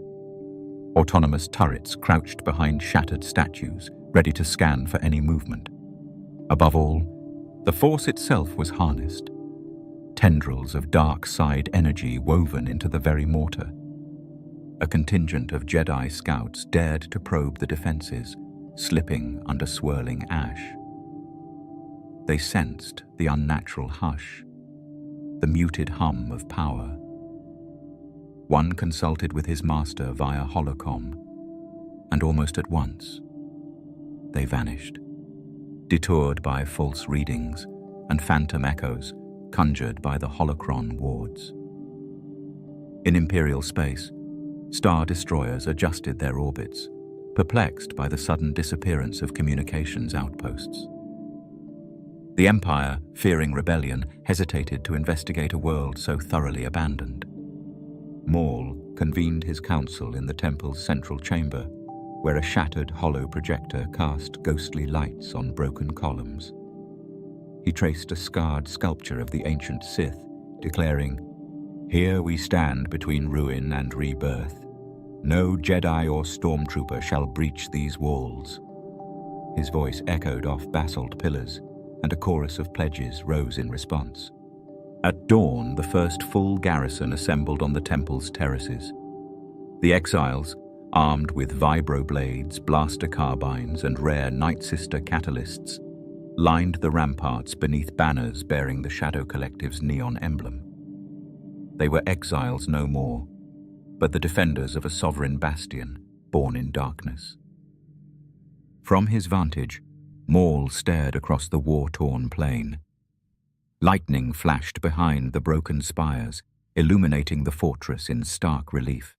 Autonomous turrets crouched behind shattered statues, ready to scan for any movement. Above all, the Force itself was harnessed. Tendrils of dark side energy woven into the very mortar. A contingent of Jedi scouts dared to probe the defenses, slipping under swirling ash. They sensed the unnatural hush, the muted hum of power. One consulted with his master via holocom, and almost at once, they vanished, detoured by false readings and phantom echoes conjured by the holocron wards. In Imperial space, Star Destroyers adjusted their orbits, perplexed by the sudden disappearance of communications outposts. The Empire, fearing rebellion, hesitated to investigate a world so thoroughly abandoned. Maul convened his council in the temple's central chamber, where a shattered hollow projector cast ghostly lights on broken columns. He traced a scarred sculpture of the ancient Sith, declaring, "Here we stand between ruin and rebirth. No Jedi or stormtrooper shall breach these walls." His voice echoed off basalt pillars, and a chorus of pledges rose in response. At dawn, the first full garrison assembled on the temple's terraces. The Exiles, armed with vibroblades, blaster carbines, and rare Night Sister catalysts, lined the ramparts beneath banners bearing the Shadow Collective's neon emblem. They were exiles no more, but the defenders of a sovereign bastion born in darkness. From his vantage, Maul stared across the war-torn plain. Lightning flashed behind the broken spires, illuminating the fortress in stark relief.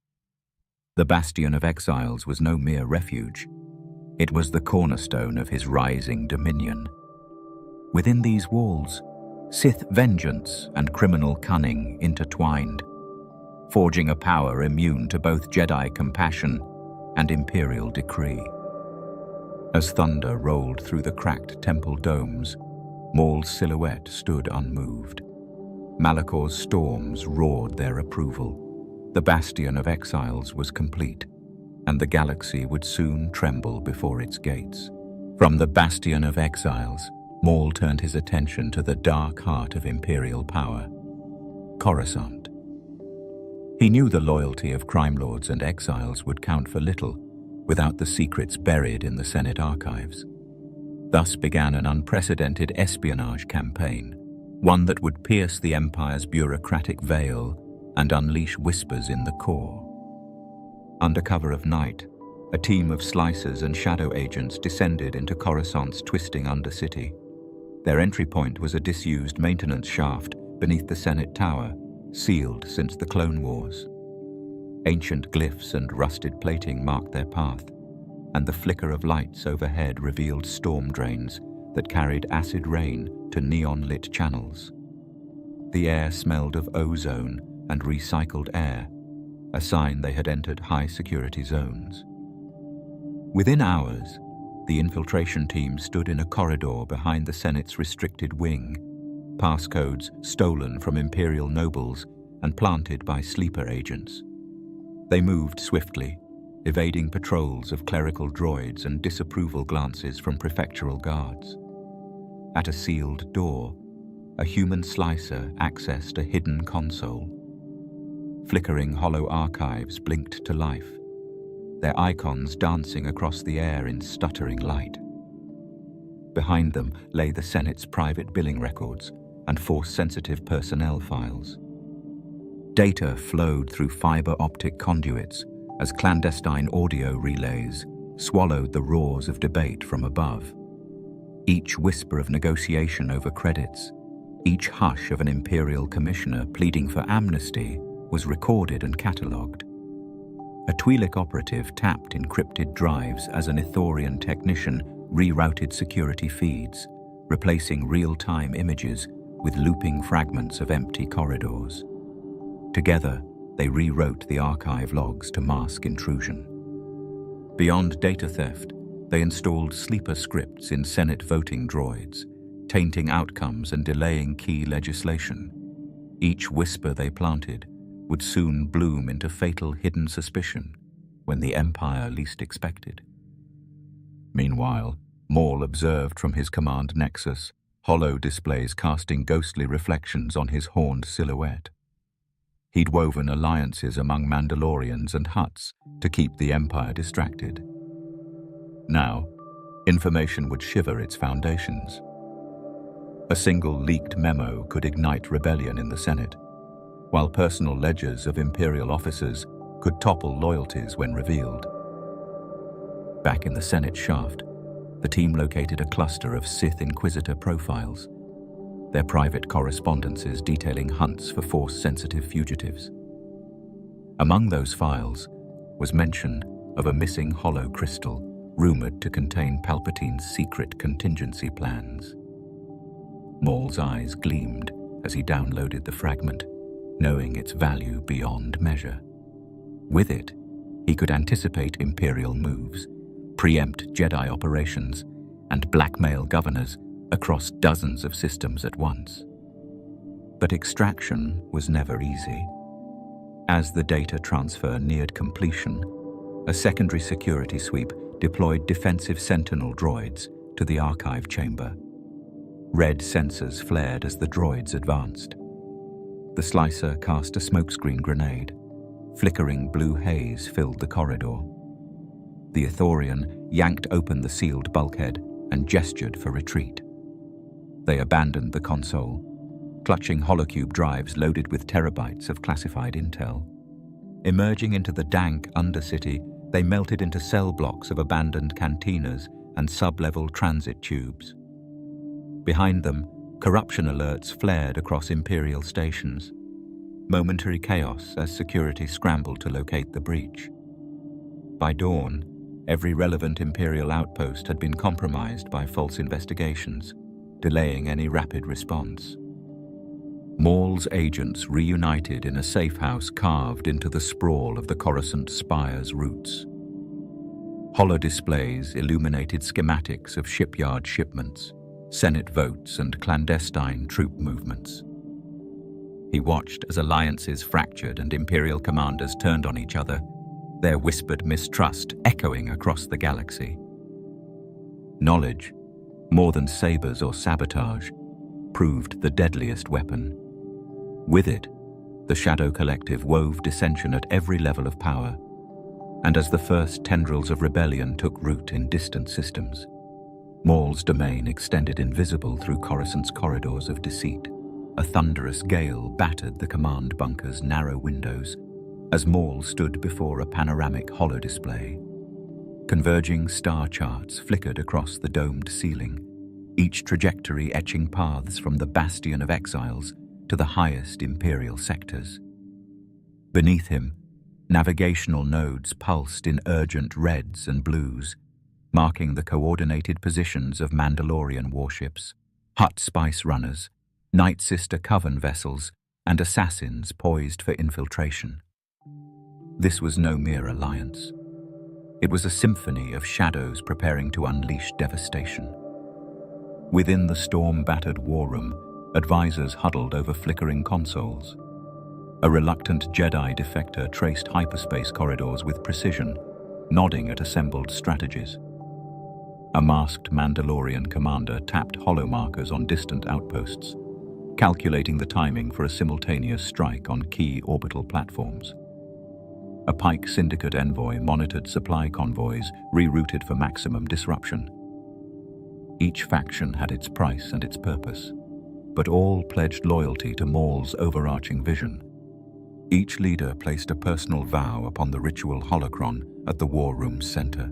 The Bastion of Exiles was no mere refuge. It was the cornerstone of his rising dominion. Within these walls, Sith vengeance and criminal cunning intertwined, forging a power immune to both Jedi compassion and Imperial decree. As thunder rolled through the cracked temple domes, Maul's silhouette stood unmoved. Malakor's storms roared their approval. The Bastion of Exiles was complete, and the galaxy would soon tremble before its gates. From the Bastion of Exiles, Maul turned his attention to the dark heart of Imperial power, Coruscant. He knew the loyalty of crime lords and exiles would count for little without the secrets buried in the Senate archives. Thus began an unprecedented espionage campaign, one that would pierce the Empire's bureaucratic veil and unleash whispers in the core. Under cover of night, a team of slicers and shadow agents descended into Coruscant's twisting undercity. Their entry point was a disused maintenance shaft beneath the Senate Tower, sealed since the Clone Wars. Ancient glyphs and rusted plating marked their path, and the flicker of lights overhead revealed storm drains that carried acid rain to neon-lit channels. The air smelled of ozone and recycled air, a sign they had entered high-security zones. Within hours, the infiltration team stood in a corridor behind the Senate's restricted wing, passcodes stolen from Imperial nobles and planted by sleeper agents. They moved swiftly, evading patrols of clerical droids and disapproval glances from prefectural guards. At a sealed door, a human slicer accessed a hidden console. Flickering hollow archives blinked to life, their icons dancing across the air in stuttering light. Behind them lay the Senate's private billing records and force-sensitive personnel files. Data flowed through fiber optic conduits as clandestine audio relays swallowed the roars of debate from above. Each whisper of negotiation over credits, each hush of an Imperial commissioner pleading for amnesty was recorded and catalogued. A Twi'lek operative tapped encrypted drives as an Ithorian technician rerouted security feeds, replacing real-time images with looping fragments of empty corridors. Together, they rewrote the archive logs to mask intrusion. Beyond data theft, they installed sleeper scripts in Senate voting droids, tainting outcomes and delaying key legislation. Each whisper they planted would soon bloom into fatal hidden suspicion when the Empire least expected. Meanwhile, Maul observed from his command nexus, hollow displays casting ghostly reflections on his horned silhouette. He'd woven alliances among Mandalorians and Hutts to keep the Empire distracted. Now, information would shiver its foundations. A single leaked memo could ignite rebellion in the Senate. while personal ledgers of Imperial officers could topple loyalties when revealed. Back in the Senate shaft, the team located a cluster of Sith Inquisitor profiles, their private correspondences detailing hunts for Force-sensitive fugitives. Among those files was mention of a missing hollow crystal rumored to contain Palpatine's secret contingency plans. Maul's eyes gleamed as he downloaded the fragment, knowing its value beyond measure. With it, he could anticipate Imperial moves, preempt Jedi operations, and blackmail governors across dozens of systems at once. But extraction was never easy. As the data transfer neared completion, a secondary security sweep deployed defensive Sentinel droids to the archive chamber. Red sensors flared as the droids advanced. The slicer cast a smokescreen grenade. Flickering blue haze filled the corridor. The Ithorian yanked open the sealed bulkhead and gestured for retreat. They abandoned the console, clutching holocube drives loaded with terabytes of classified intel. Emerging into the dank undercity, they melted into cell blocks of abandoned cantinas and sub-level transit tubes. Behind them, corruption alerts flared across Imperial stations. Momentary chaos as security scrambled to locate the breach. By dawn, every relevant Imperial outpost had been compromised by false investigations, delaying any rapid response. Maul's agents reunited in a safe house carved into the sprawl of the Coruscant Spire's roots. Holodisplays illuminated schematics of shipyard shipments, Senate votes, and clandestine troop movements. He watched as alliances fractured and Imperial commanders turned on each other, their whispered mistrust echoing across the galaxy. Knowledge, more than sabers or sabotage, proved the deadliest weapon. With it, the Shadow Collective wove dissension at every level of power, and as the first tendrils of rebellion took root in distant systems, Maul's domain extended invisible through Coruscant's corridors of deceit. A thunderous gale battered the command bunker's narrow windows as Maul stood before a panoramic holodisplay. Converging star charts flickered across the domed ceiling, each trajectory etching paths from the Bastion of Exiles to the highest Imperial sectors. Beneath him, navigational nodes pulsed in urgent reds and blues, marking the coordinated positions of Mandalorian warships, Hutt spice runners, Night Sister Coven vessels, and assassins poised for infiltration. This was no mere alliance. It was a symphony of shadows preparing to unleash devastation. Within the storm-battered war room, advisors huddled over flickering consoles. A reluctant Jedi defector traced hyperspace corridors with precision, nodding at assembled strategies. A masked Mandalorian commander tapped holomarkers on distant outposts, calculating the timing for a simultaneous strike on key orbital platforms. A Pike Syndicate envoy monitored supply convoys rerouted for maximum disruption. Each faction had its price and its purpose, but all pledged loyalty to Maul's overarching vision. Each leader placed a personal vow upon the ritual holocron at the war room's center,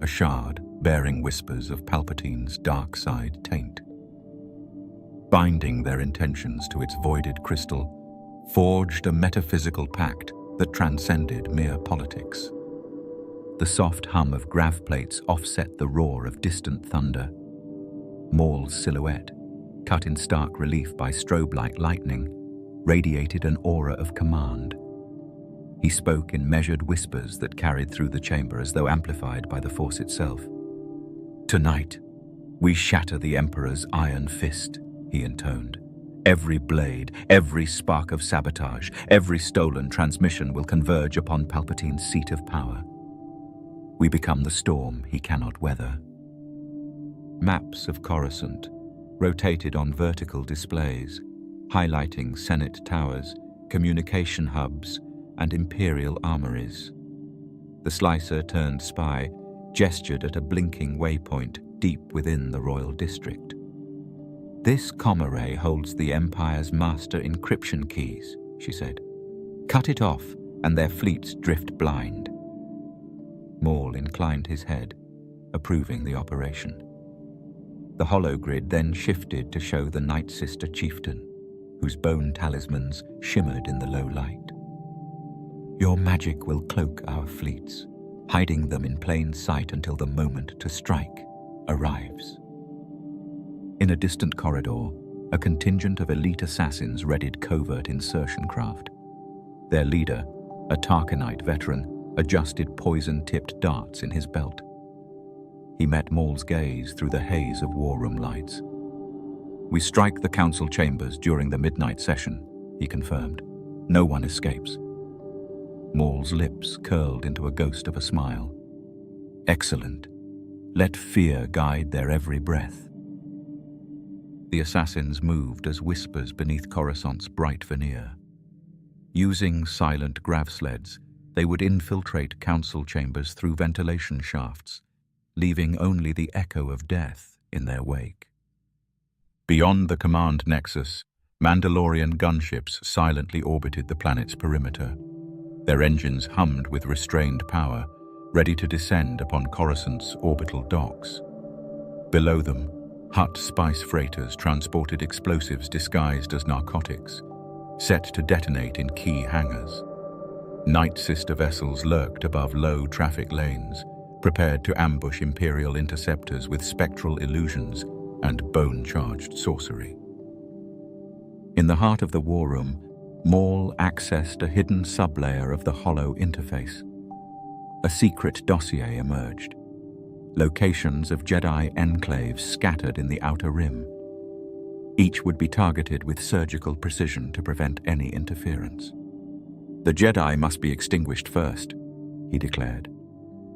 a shard bearing whispers of Palpatine's dark side taint. Binding their intentions to its voided crystal, forged a metaphysical pact that transcended mere politics. The soft hum of grav plates offset the roar of distant thunder. Maul's silhouette, cut in stark relief by strobe-like lightning, radiated an aura of command. He spoke in measured whispers that carried through the chamber as though amplified by the Force itself. "Tonight, we shatter the Emperor's iron fist," he intoned. "Every blade, every spark of sabotage, every stolen transmission will converge upon Palpatine's seat of power. We become the storm he cannot weather." Maps of Coruscant rotated on vertical displays, highlighting Senate towers, communication hubs, and Imperial armories. The slicer turned spy gestured at a blinking waypoint deep within the royal district. "This comm array holds the Empire's master encryption keys," she said. "Cut it off, and their fleets drift blind." Maul inclined his head, approving the operation. The hologrid then shifted to show the Night Sister chieftain, whose bone talismans shimmered in the low light. "Your magic will cloak our fleets, hiding them in plain sight until the moment to strike arrives." In a distant corridor, a contingent of elite assassins readied covert insertion craft. Their leader, a Tarkinite veteran, adjusted poison-tipped darts in his belt. He met Maul's gaze through the haze of war room lights. "We strike the council chambers during the midnight session," he confirmed. "No one escapes." Maul's lips curled into a ghost of a smile. "Excellent. Let fear guide their every breath." The assassins moved as whispers beneath Coruscant's bright veneer. Using silent grav sleds, they would infiltrate council chambers through ventilation shafts, leaving only the echo of death in their wake. Beyond the command nexus, Mandalorian gunships silently orbited the planet's perimeter. Their engines hummed with restrained power, ready to descend upon Coruscant's orbital docks. Below them, Hutt spice freighters transported explosives disguised as narcotics, set to detonate in key hangars. Night Sister vessels lurked above low traffic lanes, prepared to ambush Imperial interceptors with spectral illusions and bone-charged sorcery. In the heart of the war room, Maul accessed a hidden sublayer of the hollow interface. A secret dossier emerged. Locations of Jedi enclaves scattered in the outer rim. Each would be targeted with surgical precision to prevent any interference. "The Jedi must be extinguished first," he declared.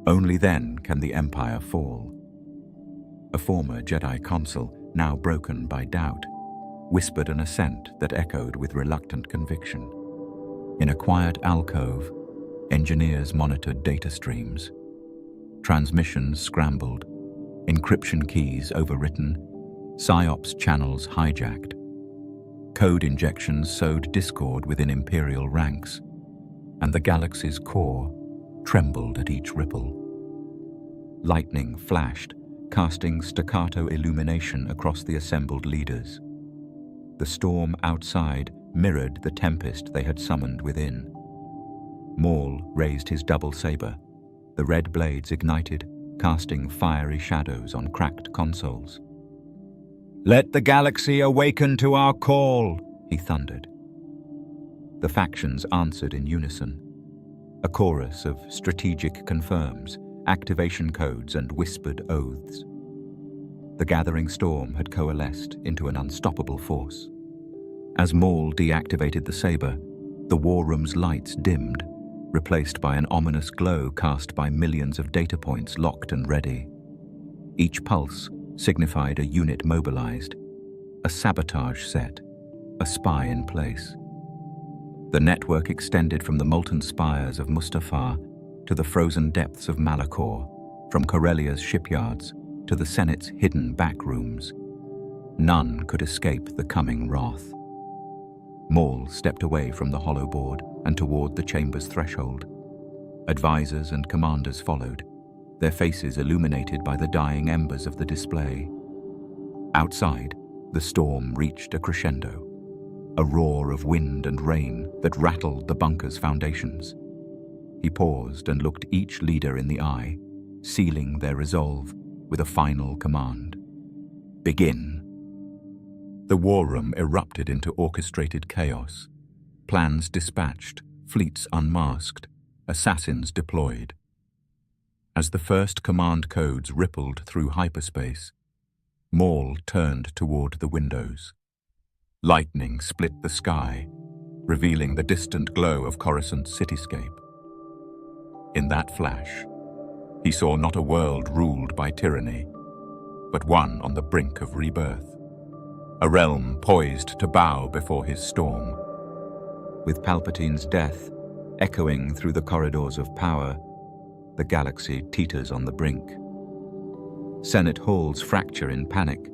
"Only then can the Empire fall." A former Jedi consul, now broken by doubt, whispered an assent that echoed with reluctant conviction. In a quiet alcove, engineers monitored data streams. Transmissions scrambled, encryption keys overwritten, PSYOPS channels hijacked. Code injections sowed discord within Imperial ranks, and the galaxy's core trembled at each ripple. Lightning flashed, casting staccato illumination across the assembled leaders. The storm outside mirrored the tempest they had summoned within. Maul raised his double saber. The red blades ignited, casting fiery shadows on cracked consoles. "Let the galaxy awaken to our call," he thundered. The factions answered in unison. A chorus of strategic confirms, activation codes, and whispered oaths. The gathering storm had coalesced into an unstoppable force. As Maul deactivated the saber, the war room's lights dimmed, replaced by an ominous glow cast by millions of data points locked and ready. Each pulse signified a unit mobilized, a sabotage set, a spy in place. The network extended from the molten spires of Mustafar to the frozen depths of Malachor, from Corellia's shipyards to the Senate's hidden back rooms. None could escape the coming wrath. Maul stepped away from the hollow board and toward the chamber's threshold. Advisors and commanders followed, their faces illuminated by the dying embers of the display. Outside, the storm reached a crescendo, a roar of wind and rain that rattled the bunker's foundations. He paused and looked each leader in the eye, sealing their resolve with a final command. "Begin." The war room erupted into orchestrated chaos. Plans dispatched, fleets unmasked, assassins deployed. As the first command codes rippled through hyperspace, Maul turned toward the windows. Lightning split the sky, revealing the distant glow of Coruscant's cityscape. In that flash, he saw not a world ruled by tyranny, but one on the brink of rebirth. A realm poised to bow before his storm. With Palpatine's death echoing through the corridors of power, the galaxy teeters on the brink. Senate halls fracture in panic.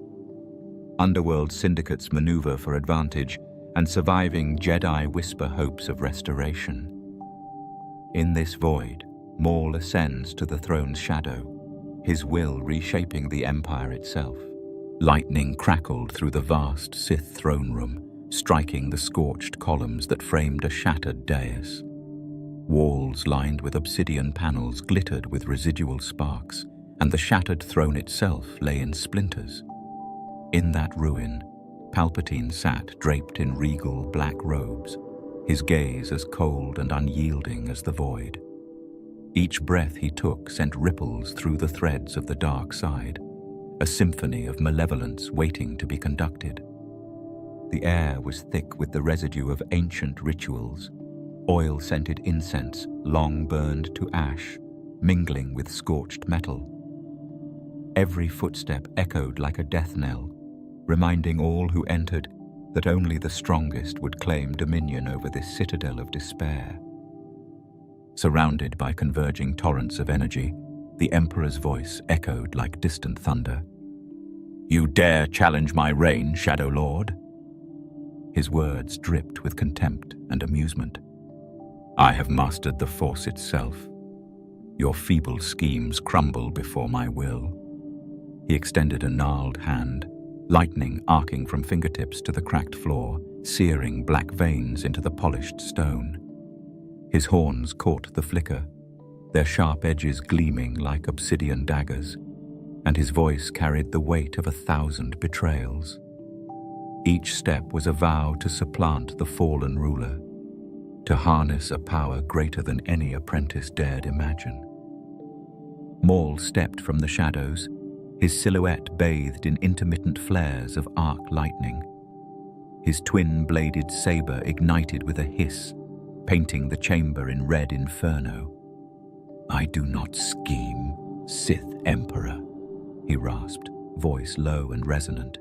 Underworld syndicates maneuver for advantage, and surviving Jedi whisper hopes of restoration. In this void, Maul ascends to the throne's shadow, his will reshaping the Empire itself. Lightning crackled through the vast Sith throne room, striking the scorched columns that framed a shattered dais. Walls lined with obsidian panels glittered with residual sparks, and the shattered throne itself lay in splinters. In that ruin, Palpatine sat draped in regal black robes, his gaze as cold and unyielding as the void. Each breath he took sent ripples through the threads of the dark side, a symphony of malevolence waiting to be conducted. The air was thick with the residue of ancient rituals, oil-scented incense long burned to ash, mingling with scorched metal. Every footstep echoed like a death knell, reminding all who entered that only the strongest would claim dominion over this citadel of despair. Surrounded by converging torrents of energy, the Emperor's voice echoed like distant thunder. "You dare challenge my reign, Shadow Lord?" His words dripped with contempt and amusement. "I have mastered the Force itself. Your feeble schemes crumble before my will." He extended a gnarled hand, lightning arcing from fingertips to the cracked floor, searing black veins into the polished stone. His horns caught the flicker, their sharp edges gleaming like obsidian daggers, and his voice carried the weight of 1,000 betrayals. Each step was a vow to supplant the fallen ruler, to harness a power greater than any apprentice dared imagine. Maul stepped from the shadows, his silhouette bathed in intermittent flares of arc lightning. His twin-bladed saber ignited with a hiss, painting the chamber in red inferno. "I do not scheme, Sith Emperor," he rasped, voice low and resonant.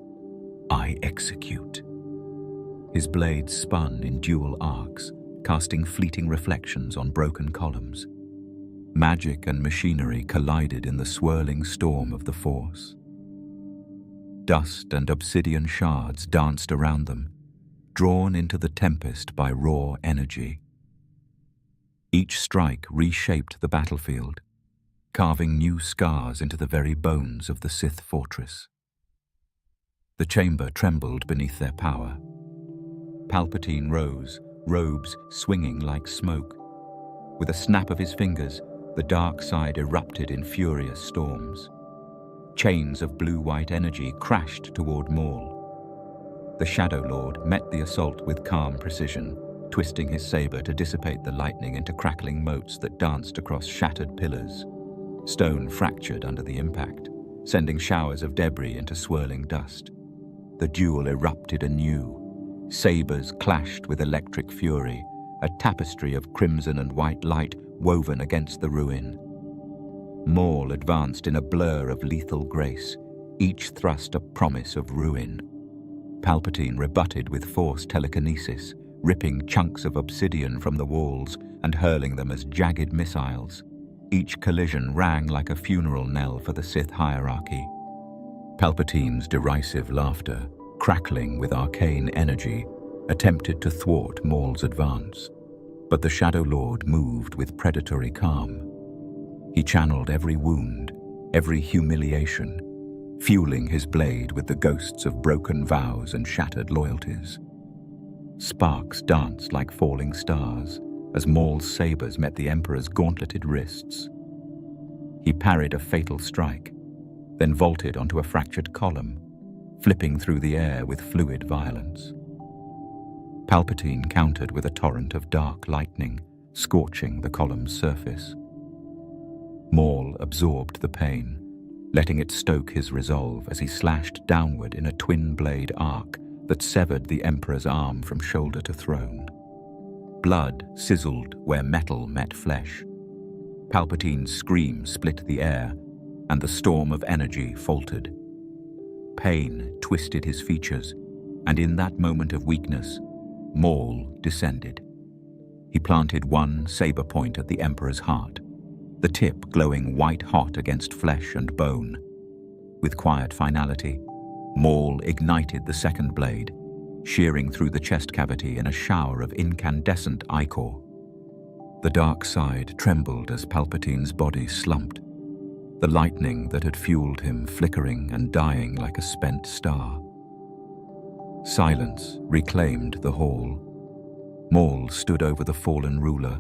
"I execute." His blades spun in dual arcs, casting fleeting reflections on broken columns. Magic and machinery collided in the swirling storm of the Force. Dust and obsidian shards danced around them, drawn into the tempest by raw energy. Each strike reshaped the battlefield, carving new scars into the very bones of the Sith fortress. The chamber trembled beneath their power. Palpatine rose, robes swinging like smoke. With a snap of his fingers, the dark side erupted in furious storms. Chains of blue-white energy crashed toward Maul. The Shadow Lord met the assault with calm precision, twisting his saber to dissipate the lightning into crackling motes that danced across shattered pillars. Stone fractured under the impact, sending showers of debris into swirling dust. The duel erupted anew. Sabers clashed with electric fury, a tapestry of crimson and white light woven against the ruin. Maul advanced in a blur of lethal grace, each thrust a promise of ruin. Palpatine rebutted with Force telekinesis, ripping chunks of obsidian from the walls and hurling them as jagged missiles. Each collision rang like a funeral knell for the Sith hierarchy. Palpatine's derisive laughter, crackling with arcane energy, attempted to thwart Maul's advance. But the Shadow Lord moved with predatory calm. He channeled every wound, every humiliation, fueling his blade with the ghosts of broken vows and shattered loyalties. Sparks danced like falling stars as Maul's sabers met the Emperor's gauntleted wrists. He parried a fatal strike, then vaulted onto a fractured column, flipping through the air with fluid violence. Palpatine countered with a torrent of dark lightning, scorching the column's surface. Maul absorbed the pain, letting it stoke his resolve as he slashed downward in a twin-blade arc that severed the Emperor's arm from shoulder to throne. Blood sizzled where metal met flesh. Palpatine's scream split the air, and the storm of energy faltered. Pain twisted his features, and in that moment of weakness, Maul descended. He planted one saber point at the Emperor's heart, the tip glowing white-hot against flesh and bone. With quiet finality, Maul ignited the second blade, shearing through the chest cavity in a shower of incandescent ichor. The dark side trembled as Palpatine's body slumped, the lightning that had fueled him flickering and dying like a spent star. Silence reclaimed the hall. Maul stood over the fallen ruler,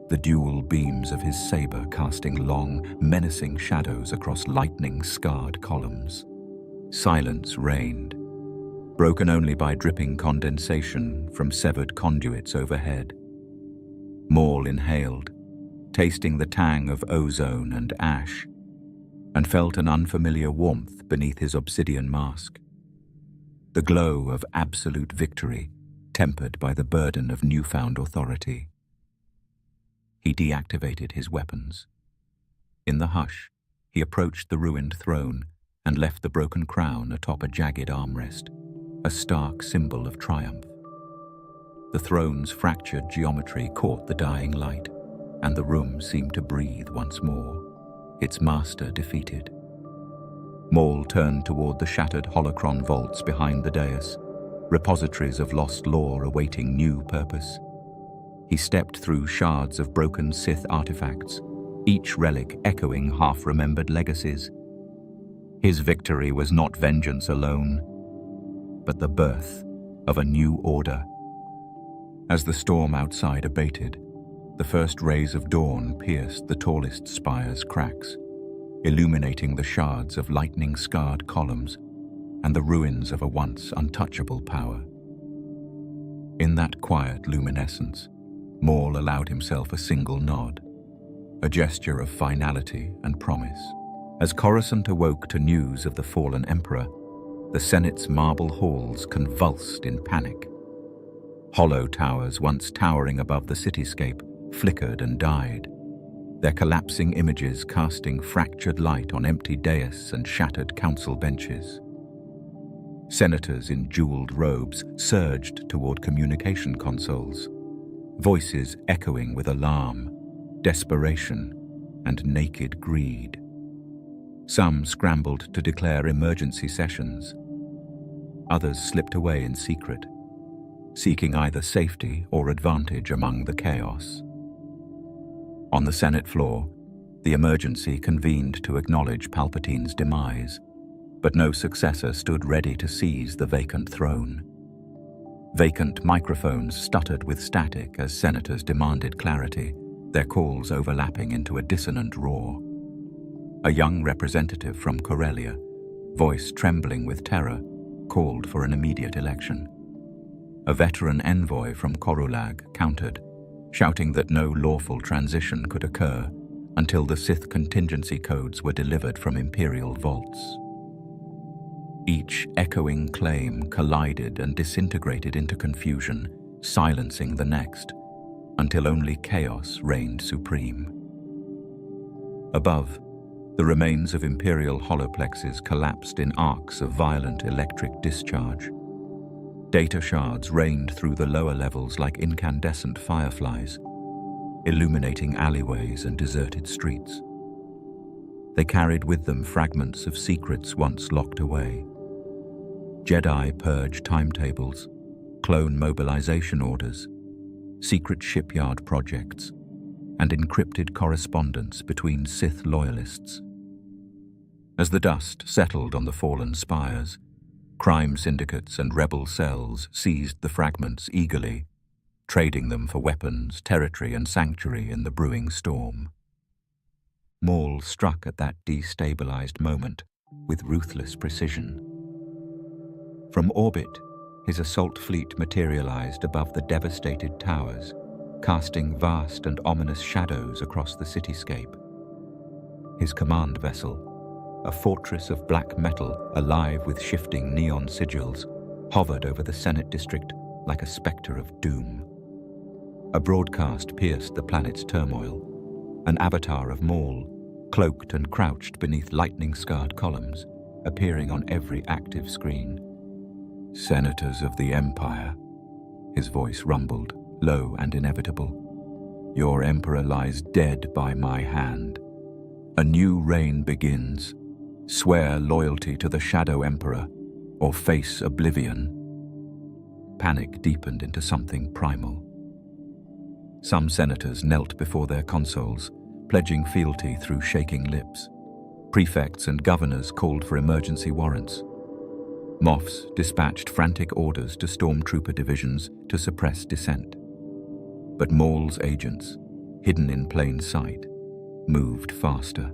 the dual beams of his saber casting long, menacing shadows across lightning-scarred columns. Silence reigned, broken only by dripping condensation from severed conduits overhead. Maul inhaled, tasting the tang of ozone and ash, and felt an unfamiliar warmth beneath his obsidian mask. The glow of absolute victory, tempered by the burden of newfound authority. He deactivated his weapons. In the hush, he approached the ruined throne and left the broken crown atop a jagged armrest, a stark symbol of triumph. The throne's fractured geometry caught the dying light, and the room seemed to breathe once more, its master defeated. Maul turned toward the shattered holocron vaults behind the dais, repositories of lost lore awaiting new purpose. He stepped through shards of broken Sith artifacts, each relic echoing half-remembered legacies. His victory was not vengeance alone, but the birth of a new order. As the storm outside abated, the first rays of dawn pierced the tallest spire's cracks, illuminating the shards of lightning-scarred columns and the ruins of a once untouchable power. In that quiet luminescence, Maul allowed himself a single nod, a gesture of finality and promise. As Coruscant awoke to news of the fallen Emperor, the Senate's marble halls convulsed in panic. Hollow towers once towering above the cityscape flickered and died, their collapsing images casting fractured light on empty dais and shattered council benches. Senators in jeweled robes surged toward communication consoles, voices echoing with alarm, desperation, and naked greed. Some scrambled to declare emergency sessions. Others slipped away in secret, seeking either safety or advantage among the chaos. On the Senate floor, the emergency convened to acknowledge Palpatine's demise, but no successor stood ready to seize the vacant throne. Vacant microphones stuttered with static as senators demanded clarity, their calls overlapping into a dissonant roar. A young representative from Corellia, voice trembling with terror, called for an immediate election. A veteran envoy from Korulag countered, shouting that no lawful transition could occur until the Sith contingency codes were delivered from Imperial vaults. Each echoing claim collided and disintegrated into confusion, silencing the next, until only chaos reigned supreme. Above, the remains of Imperial holoplexes collapsed in arcs of violent electric discharge. Data shards rained through the lower levels like incandescent fireflies, illuminating alleyways and deserted streets. They carried with them fragments of secrets once locked away. Jedi purge timetables, clone mobilization orders, secret shipyard projects, and encrypted correspondence between Sith loyalists. As the dust settled on the fallen spires, crime syndicates and rebel cells seized the fragments eagerly, trading them for weapons, territory, and sanctuary in the brewing storm. Maul struck at that destabilized moment with ruthless precision. From orbit, his assault fleet materialized above the devastated towers, casting vast and ominous shadows across the cityscape. His command vessel, a fortress of black metal alive with shifting neon sigils, hovered over the Senate district like a specter of doom. A broadcast pierced the planet's turmoil, an avatar of Maul, cloaked and crouched beneath lightning-scarred columns, appearing on every active screen. "Senators of the Empire," his voice rumbled, low and inevitable. "Your Emperor lies dead by my hand. A new reign begins. Swear loyalty to the Shadow Emperor, or face oblivion." panic deepened into something primal. Some senators knelt before their consoles, pledging fealty through shaking lips. Prefects and governors called for emergency warrants. Moffs dispatched frantic orders to stormtrooper divisions to suppress dissent. But Maul's agents, hidden in plain sight, moved faster.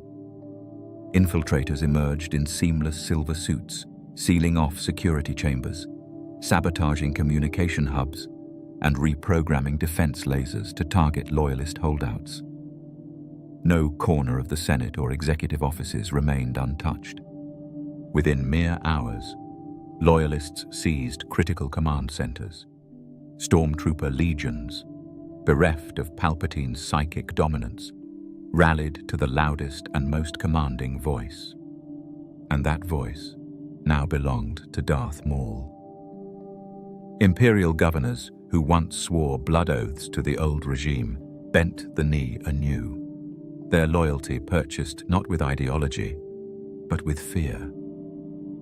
Infiltrators emerged in seamless silver suits, sealing off security chambers, sabotaging communication hubs, and reprogramming defense lasers to target loyalist holdouts. No corner of the Senate or executive offices remained untouched. Within mere hours, loyalists seized critical command centers. Stormtrooper legions, bereft of Palpatine's psychic dominance, rallied to the loudest and most commanding voice. And that voice now belonged to Darth Maul. Imperial governors, who once swore blood oaths to the old regime, bent the knee anew. Their loyalty purchased not with ideology, but with fear.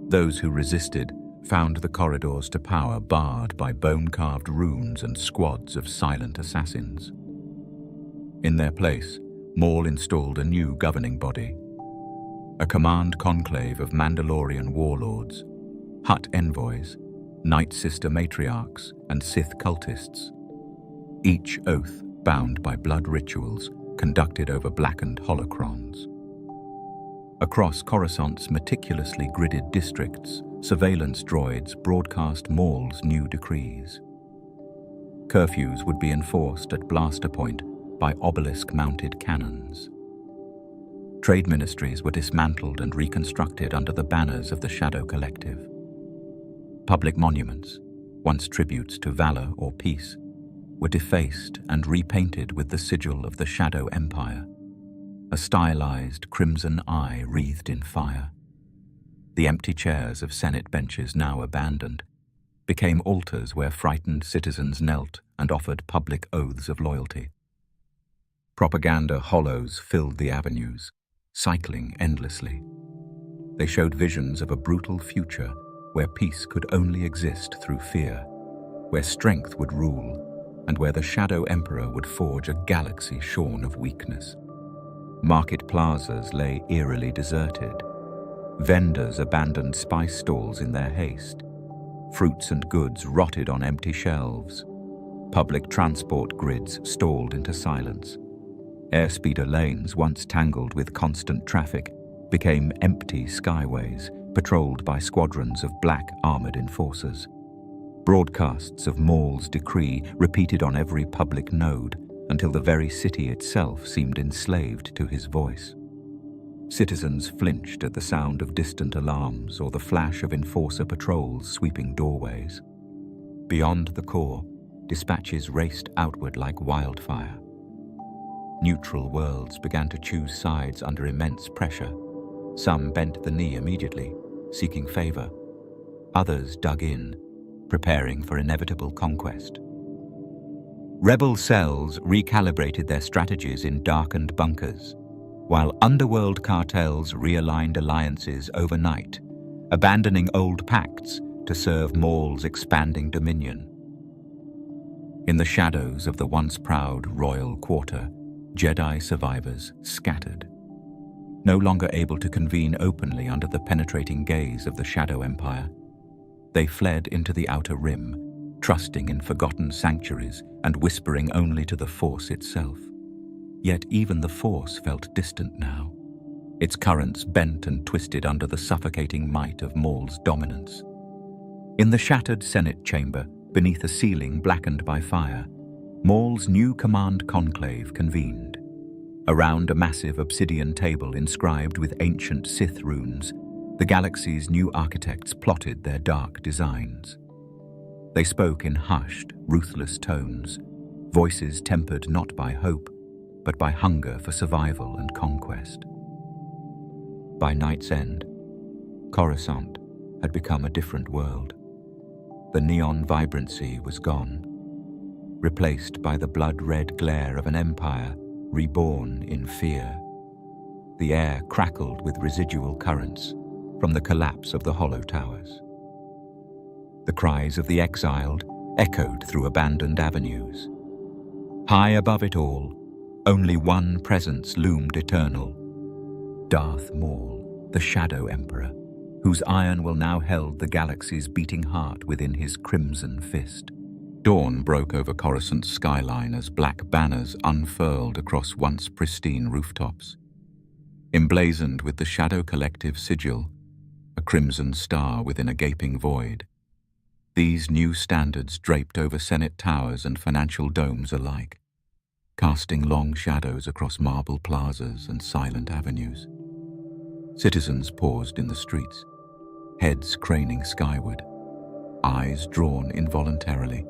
Those who resisted found the corridors to power barred by bone-carved runes and squads of silent assassins. In their place, Maul installed a new governing body, a command conclave of Mandalorian warlords, Hutt envoys, Night Sister matriarchs, and Sith cultists, each oath bound by blood rituals conducted over blackened holocrons. Across Coruscant's meticulously gridded districts, surveillance droids broadcast Maul's new decrees. Curfews would be enforced at blaster point by obelisk-mounted cannons. Trade ministries were dismantled and reconstructed under the banners of the Shadow Collective. Public monuments, once tributes to valor or peace, were defaced and repainted with the sigil of the Shadow Empire, a stylized crimson eye wreathed in fire. The empty chairs of Senate benches, now abandoned, became altars where frightened citizens knelt and offered public oaths of loyalty. Propaganda hollows filled the avenues, cycling endlessly. They showed visions of a brutal future where peace could only exist through fear, where strength would rule, and where the Shadow Emperor would forge a galaxy shorn of weakness. Market plazas lay eerily deserted. Vendors abandoned spice stalls in their haste. Fruits and goods rotted on empty shelves. Public transport grids stalled into silence. Airspeeder lanes, once tangled with constant traffic, became empty skyways, patrolled by squadrons of black armored enforcers. Broadcasts of Maul's decree repeated on every public node until the very city itself seemed enslaved to his voice. Citizens flinched at the sound of distant alarms or the flash of enforcer patrols sweeping doorways. Beyond the core, dispatches raced outward like wildfire. Neutral worlds began to choose sides under immense pressure. Some bent the knee immediately, seeking favor. Others dug in, preparing for inevitable conquest. Rebel cells recalibrated their strategies in darkened bunkers, while underworld cartels realigned alliances overnight, abandoning old pacts to serve Maul's expanding dominion. In the shadows of the once proud royal quarter, Jedi survivors scattered. No longer able to convene openly under the penetrating gaze of the Shadow Empire, they fled into the Outer Rim, trusting in forgotten sanctuaries and whispering only to the Force itself. Yet even the Force felt distant now, its currents bent and twisted under the suffocating might of Maul's dominance. In the shattered Senate chamber, beneath a ceiling blackened by fire, Maul's new command conclave convened. Around a massive obsidian table inscribed with ancient Sith runes, the galaxy's new architects plotted their dark designs. They spoke in hushed, ruthless tones, voices tempered not by hope, but by hunger for survival and conquest. By night's end, Coruscant had become a different world. The neon vibrancy was gone, replaced by the blood-red glare of an empire reborn in fear. The air crackled with residual currents from the collapse of the hollow towers. The cries of the exiled echoed through abandoned avenues. High above it all, only one presence loomed eternal: Darth Maul, the Shadow Emperor, whose iron will now held the galaxy's beating heart within his crimson fist. Dawn broke over Coruscant's skyline as black banners unfurled across once pristine rooftops. Emblazoned with the Shadow Collective sigil, a crimson star within a gaping void. These new standards draped over Senate towers and financial domes alike, casting long shadows across marble plazas and silent avenues. Citizens paused in the streets, heads craning skyward, eyes drawn involuntarily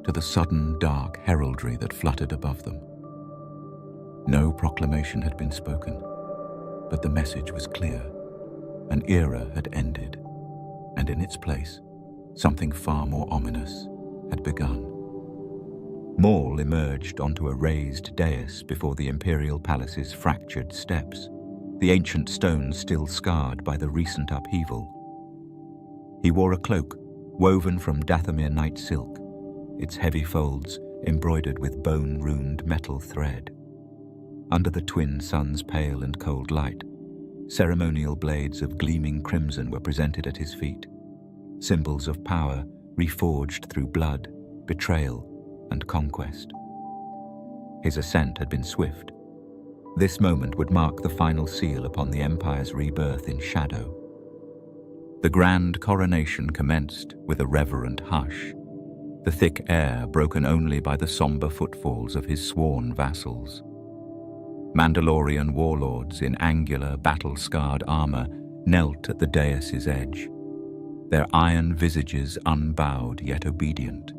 to the sudden dark heraldry that fluttered above them. No proclamation had been spoken, but the message was clear. An era had ended, and in its place, something far more ominous had begun. Maul emerged onto a raised dais before the Imperial Palace's fractured steps, the ancient stones still scarred by the recent upheaval. He wore a cloak woven from Dathomir night silk, its heavy folds embroidered with bone-runed metal thread. Under the twin suns' pale and cold light, ceremonial blades of gleaming crimson were presented at his feet, symbols of power reforged through blood, betrayal, and conquest. His ascent had been swift. This moment would mark the final seal upon the Empire's rebirth in shadow. The grand coronation commenced with a reverent hush, the thick air broken only by the somber footfalls of his sworn vassals. Mandalorian warlords in angular, battle-scarred armor knelt at the dais's edge, their iron visages unbowed yet obedient.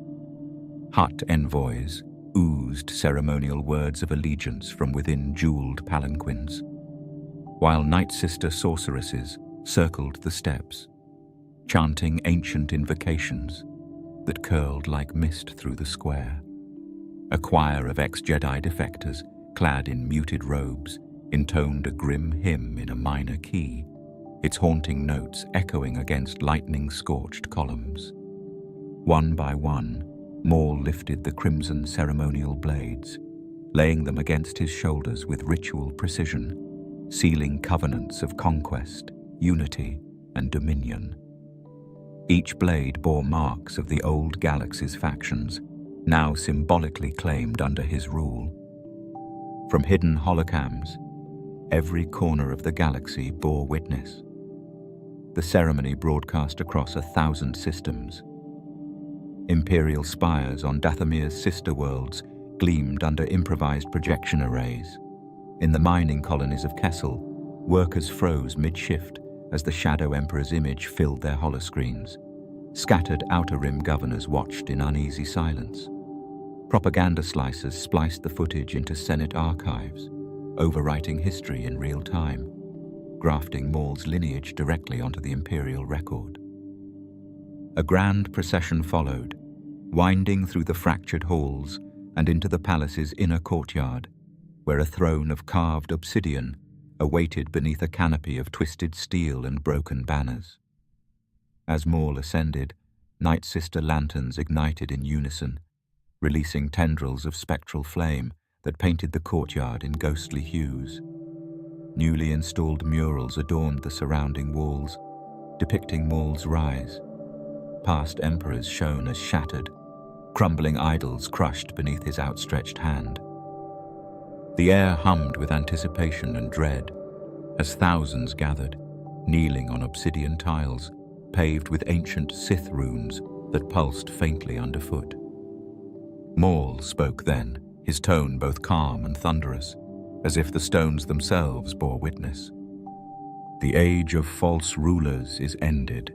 Hutt envoys oozed ceremonial words of allegiance from within jeweled palanquins, while Night Sister sorceresses circled the steps, chanting ancient invocations that curled like mist through the square. A choir of ex-Jedi defectors, clad in muted robes, intoned a grim hymn in a minor key, its haunting notes echoing against lightning-scorched columns. One by one, Maul lifted the crimson ceremonial blades, laying them against his shoulders with ritual precision, sealing covenants of conquest, unity, and dominion. Each blade bore marks of the old galaxy's factions, now symbolically claimed under his rule. From hidden holocams, every corner of the galaxy bore witness. The ceremony broadcast across 1,000 systems. Imperial spires on Dathomir's sister worlds gleamed under improvised projection arrays. In the mining colonies of Kessel, workers froze mid-shift as the Shadow Emperor's image filled their holoscreens. Scattered Outer Rim governors watched in uneasy silence. Propaganda slicers spliced the footage into Senate archives, overwriting history in real time, grafting Maul's lineage directly onto the Imperial record. A grand procession followed, winding through the fractured halls and into the palace's inner courtyard, where a throne of carved obsidian awaited beneath a canopy of twisted steel and broken banners. As Maul ascended, Night Sister lanterns ignited in unison, releasing tendrils of spectral flame that painted the courtyard in ghostly hues. Newly installed murals adorned the surrounding walls, depicting Maul's rise. Past emperors shone as shattered, crumbling idols crushed beneath his outstretched hand. The air hummed with anticipation and dread as thousands gathered, kneeling on obsidian tiles, paved with ancient Sith runes that pulsed faintly underfoot. Maul spoke then, his tone both calm and thunderous, as if the stones themselves bore witness. The age of false rulers is ended.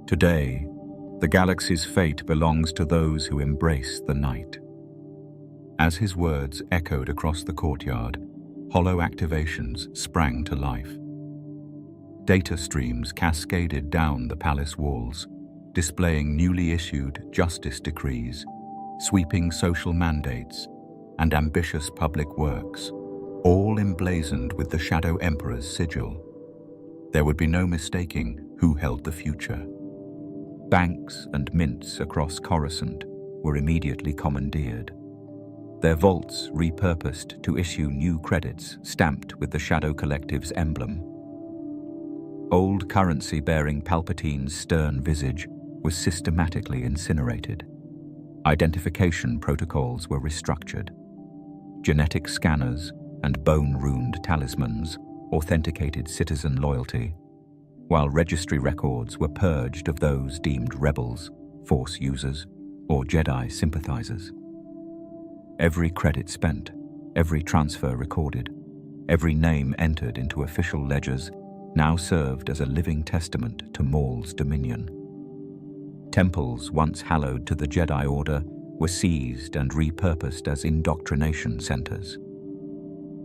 Today, the galaxy's fate belongs to those who embrace the night. As his words echoed across the courtyard, hollow activations sprang to life. Data streams cascaded down the palace walls, displaying newly issued justice decrees, sweeping social mandates, and ambitious public works, all emblazoned with the Shadow Emperor's sigil. There would be no mistaking who held the future. Banks and mints across Coruscant were immediately commandeered, their vaults repurposed to issue new credits stamped with the Shadow Collective's emblem. Old currency bearing Palpatine's stern visage was systematically incinerated. Identification protocols were restructured. Genetic scanners and bone-runed talismans authenticated citizen loyalty, while registry records were purged of those deemed rebels, Force users, or Jedi sympathizers. Every credit spent, every transfer recorded, every name entered into official ledgers now served as a living testament to Maul's dominion. Temples once hallowed to the Jedi Order were seized and repurposed as indoctrination centers.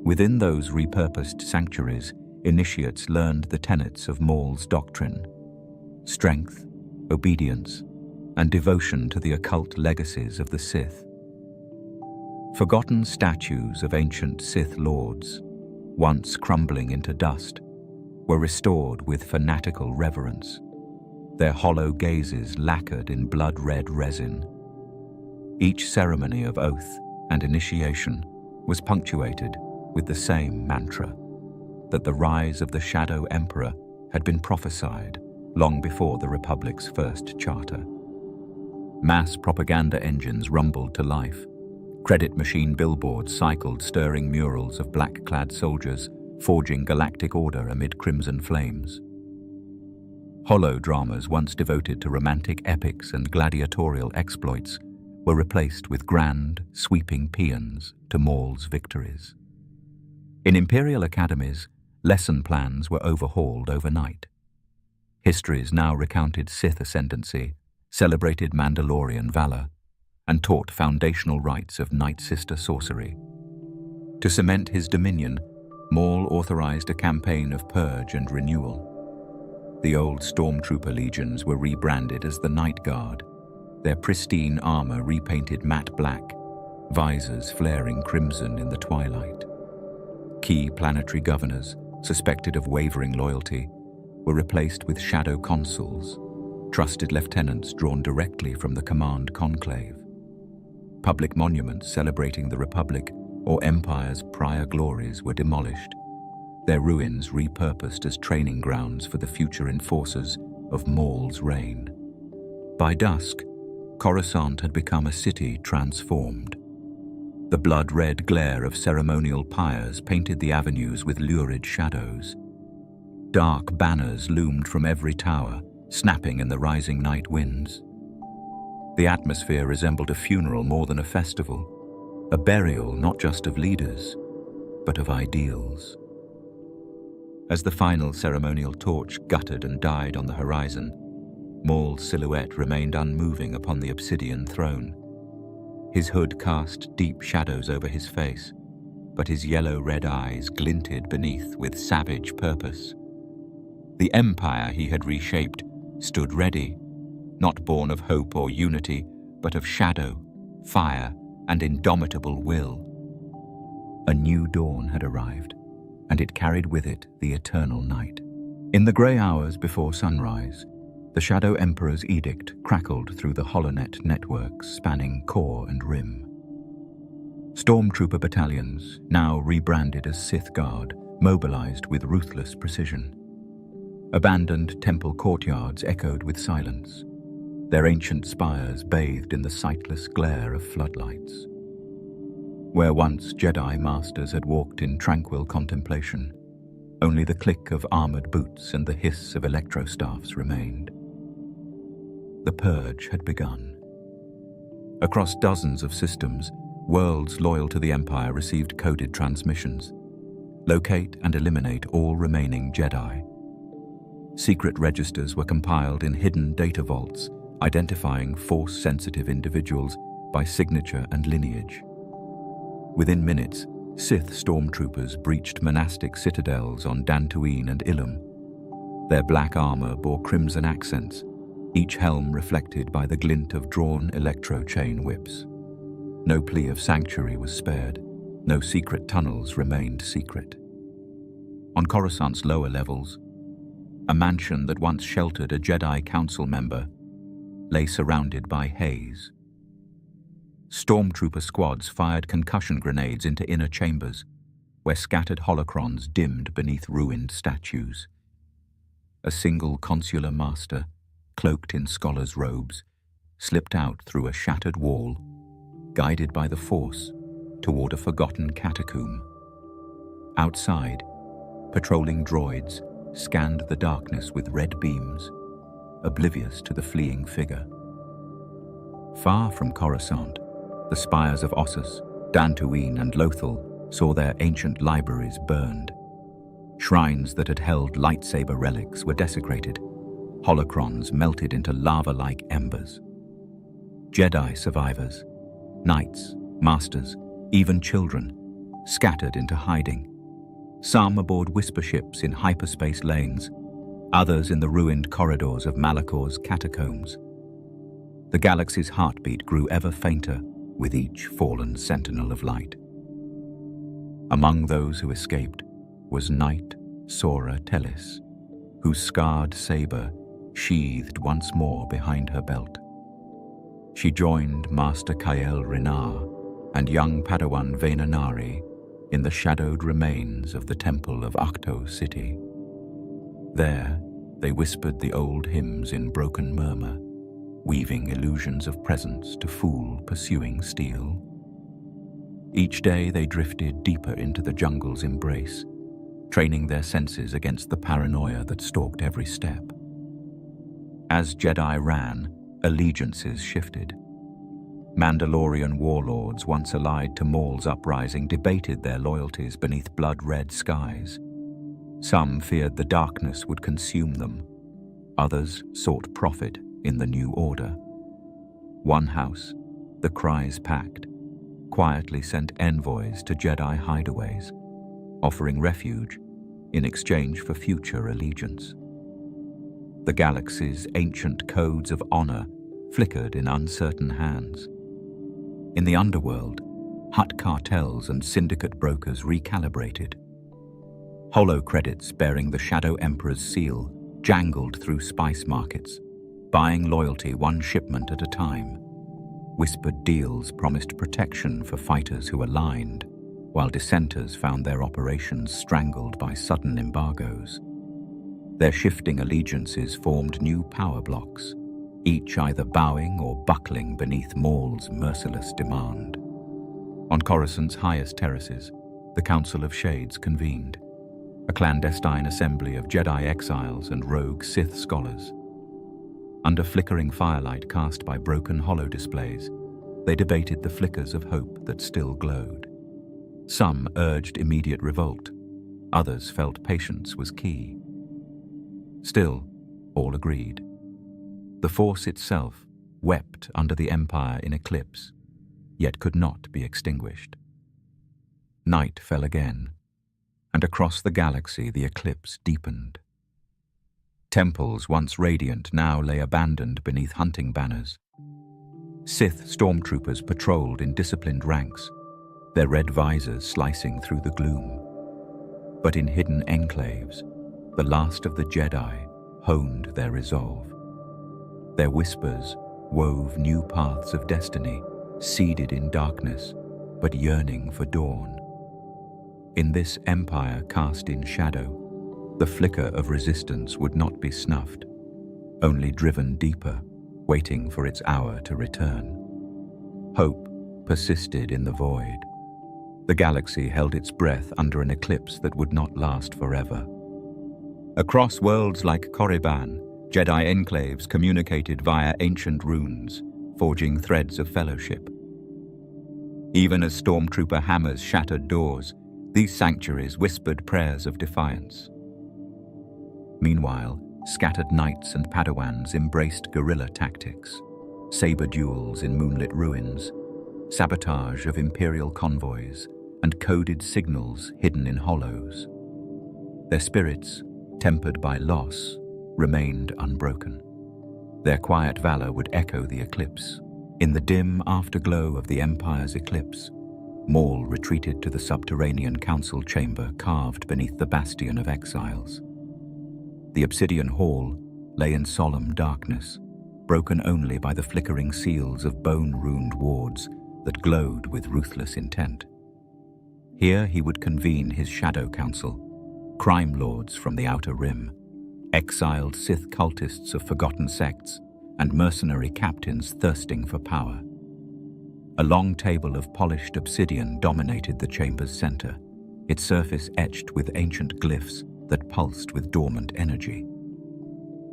Within those repurposed sanctuaries, initiates learned the tenets of Maul's doctrine: strength, obedience, and devotion to the occult legacies of the Sith. Forgotten statues of ancient Sith lords, once crumbling into dust, were restored with fanatical reverence, their hollow gazes lacquered in blood-red resin. Each ceremony of oath and initiation was punctuated with the same mantra, that the rise of the Shadow Emperor had been prophesied long before the Republic's first charter. Mass propaganda engines rumbled to life. Credit machine billboards cycled stirring murals of black-clad soldiers forging galactic order amid crimson flames. Holodramas once devoted to romantic epics and gladiatorial exploits were replaced with grand, sweeping paeans to Maul's victories. In Imperial academies, lesson plans were overhauled overnight. Histories now recounted Sith ascendancy, celebrated Mandalorian valor, and taught foundational rites of Night Sister sorcery. To cement his dominion, Maul authorized a campaign of purge and renewal. The old Stormtrooper legions were rebranded as the Night Guard, their pristine armor repainted matte black, visors flaring crimson in the twilight. Key planetary governors, suspected of wavering loyalty, were replaced with shadow consuls, trusted lieutenants drawn directly from the command conclave. Public monuments celebrating the Republic or Empire's prior glories were demolished, their ruins repurposed as training grounds for the future enforcers of Maul's reign. By dusk, Coruscant had become a city transformed. The blood-red glare of ceremonial pyres painted the avenues with lurid shadows. Dark banners loomed from every tower, snapping in the rising night winds. The atmosphere resembled a funeral more than a festival, a burial not just of leaders, but of ideals. As the final ceremonial torch guttered and died on the horizon, Maul's silhouette remained unmoving upon the obsidian throne. His hood cast deep shadows over his face, but his yellow-red eyes glinted beneath with savage purpose. The empire he had reshaped stood ready, not born of hope or unity, but of shadow, fire, and indomitable will. A new dawn had arrived, and it carried with it the eternal night. In the grey hours before sunrise, the Shadow Emperor's edict crackled through the holonet networks spanning core and rim. Stormtrooper battalions, now rebranded as Sith Guard, mobilized with ruthless precision. Abandoned temple courtyards echoed with silence, their ancient spires bathed in the sightless glare of floodlights. Where once Jedi masters had walked in tranquil contemplation, only the click of armored boots and the hiss of electrostaffs remained. The purge had begun. Across dozens of systems, worlds loyal to the Empire received coded transmissions. Locate and eliminate all remaining Jedi. Secret registers were compiled in hidden data vaults, identifying Force-sensitive individuals by signature and lineage. Within minutes, Sith stormtroopers breached monastic citadels on Dantooine and Ilum. Their black armor bore crimson accents, each helm reflected by the glint of drawn electro-chain whips. No plea of sanctuary was spared, no secret tunnels remained secret. On Coruscant's lower levels, a mansion that once sheltered a Jedi Council member lay surrounded by haze. stormtrooper squads fired concussion grenades into inner chambers, where scattered holocrons dimmed beneath ruined statues. A single consular master, cloaked in scholar's robes, slipped out through a shattered wall, guided by the Force toward a forgotten catacomb. Outside, patrolling droids scanned the darkness with red beams, oblivious to the fleeing figure. Far from Coruscant, the spires of Ossus, Dantooine, and Lothal saw their ancient libraries burned. Shrines that had held lightsaber relics were desecrated, holocrons melted into lava-like embers. Jedi survivors, knights, masters, even children, scattered into hiding. Some aboard whisper ships in hyperspace lanes, others in the ruined corridors of Malachor's catacombs. The galaxy's heartbeat grew ever fainter with each fallen sentinel of light. Among those who escaped was Knight Sora Tellis, whose scarred saber sheathed once more behind her belt. She joined Master Kael Renar and young Padawan Vaynanari in the shadowed remains of the Temple of Ahch-To City. There, they whispered the old hymns in broken murmur, weaving illusions of presence to fool pursuing steel. Each day they drifted deeper into the jungle's embrace, training their senses against the paranoia that stalked every step. As Jedi ran, allegiances shifted. Mandalorian warlords once allied to Maul's uprising debated their loyalties beneath blood-red skies. Some feared the darkness would consume them. Others sought profit in the new order. One house, the Cries Pact, quietly sent envoys to Jedi hideaways, offering refuge in exchange for future allegiance. The galaxy's ancient codes of honor flickered in uncertain hands. In the underworld, Hutt cartels and syndicate brokers recalibrated. Holo credits bearing the Shadow Emperor's seal jangled through spice markets, buying loyalty one shipment at a time. Whispered deals promised protection for fighters who aligned, while dissenters found their operations strangled by sudden embargoes. Their shifting allegiances formed new power blocks, each either bowing or buckling beneath Maul's merciless demand. On Coruscant's highest terraces, the Council of Shades convened, a clandestine assembly of Jedi exiles and rogue Sith scholars. Under flickering firelight cast by broken holodisplays, they debated the flickers of hope that still glowed. Some urged immediate revolt, others felt patience was key. Still, all agreed. The Force itself wept under the Empire in Eclipse, yet could not be extinguished. Night fell again, and across the galaxy the eclipse deepened. Temples once radiant now lay abandoned beneath hunting banners. Sith stormtroopers patrolled in disciplined ranks, their red visors slicing through the gloom. But in hidden enclaves, the last of the Jedi honed their resolve. Their whispers wove new paths of destiny, seeded in darkness, but yearning for dawn. In this empire cast in shadow, the flicker of resistance would not be snuffed, only driven deeper, waiting for its hour to return. Hope persisted in the void. The galaxy held its breath under an eclipse that would not last forever. Across worlds like Korriban, Jedi enclaves communicated via ancient runes, forging threads of fellowship. Even as stormtrooper hammers shattered doors, these sanctuaries whispered prayers of defiance. Meanwhile, scattered knights and Padawans embraced guerrilla tactics, saber duels in moonlit ruins, sabotage of Imperial convoys, and coded signals hidden in hollows. Their spirits, tempered by loss, remained unbroken. Their quiet valor would echo the eclipse. In the dim afterglow of the Empire's eclipse, Maul retreated to the subterranean council chamber carved beneath the Bastion of Exiles. The obsidian hall lay in solemn darkness, broken only by the flickering seals of bone-runed wards that glowed with ruthless intent. Here he would convene his Shadow Council, crime lords from the Outer Rim, exiled Sith cultists of forgotten sects, and mercenary captains thirsting for power. A long table of polished obsidian dominated the chamber's center, its surface etched with ancient glyphs that pulsed with dormant energy.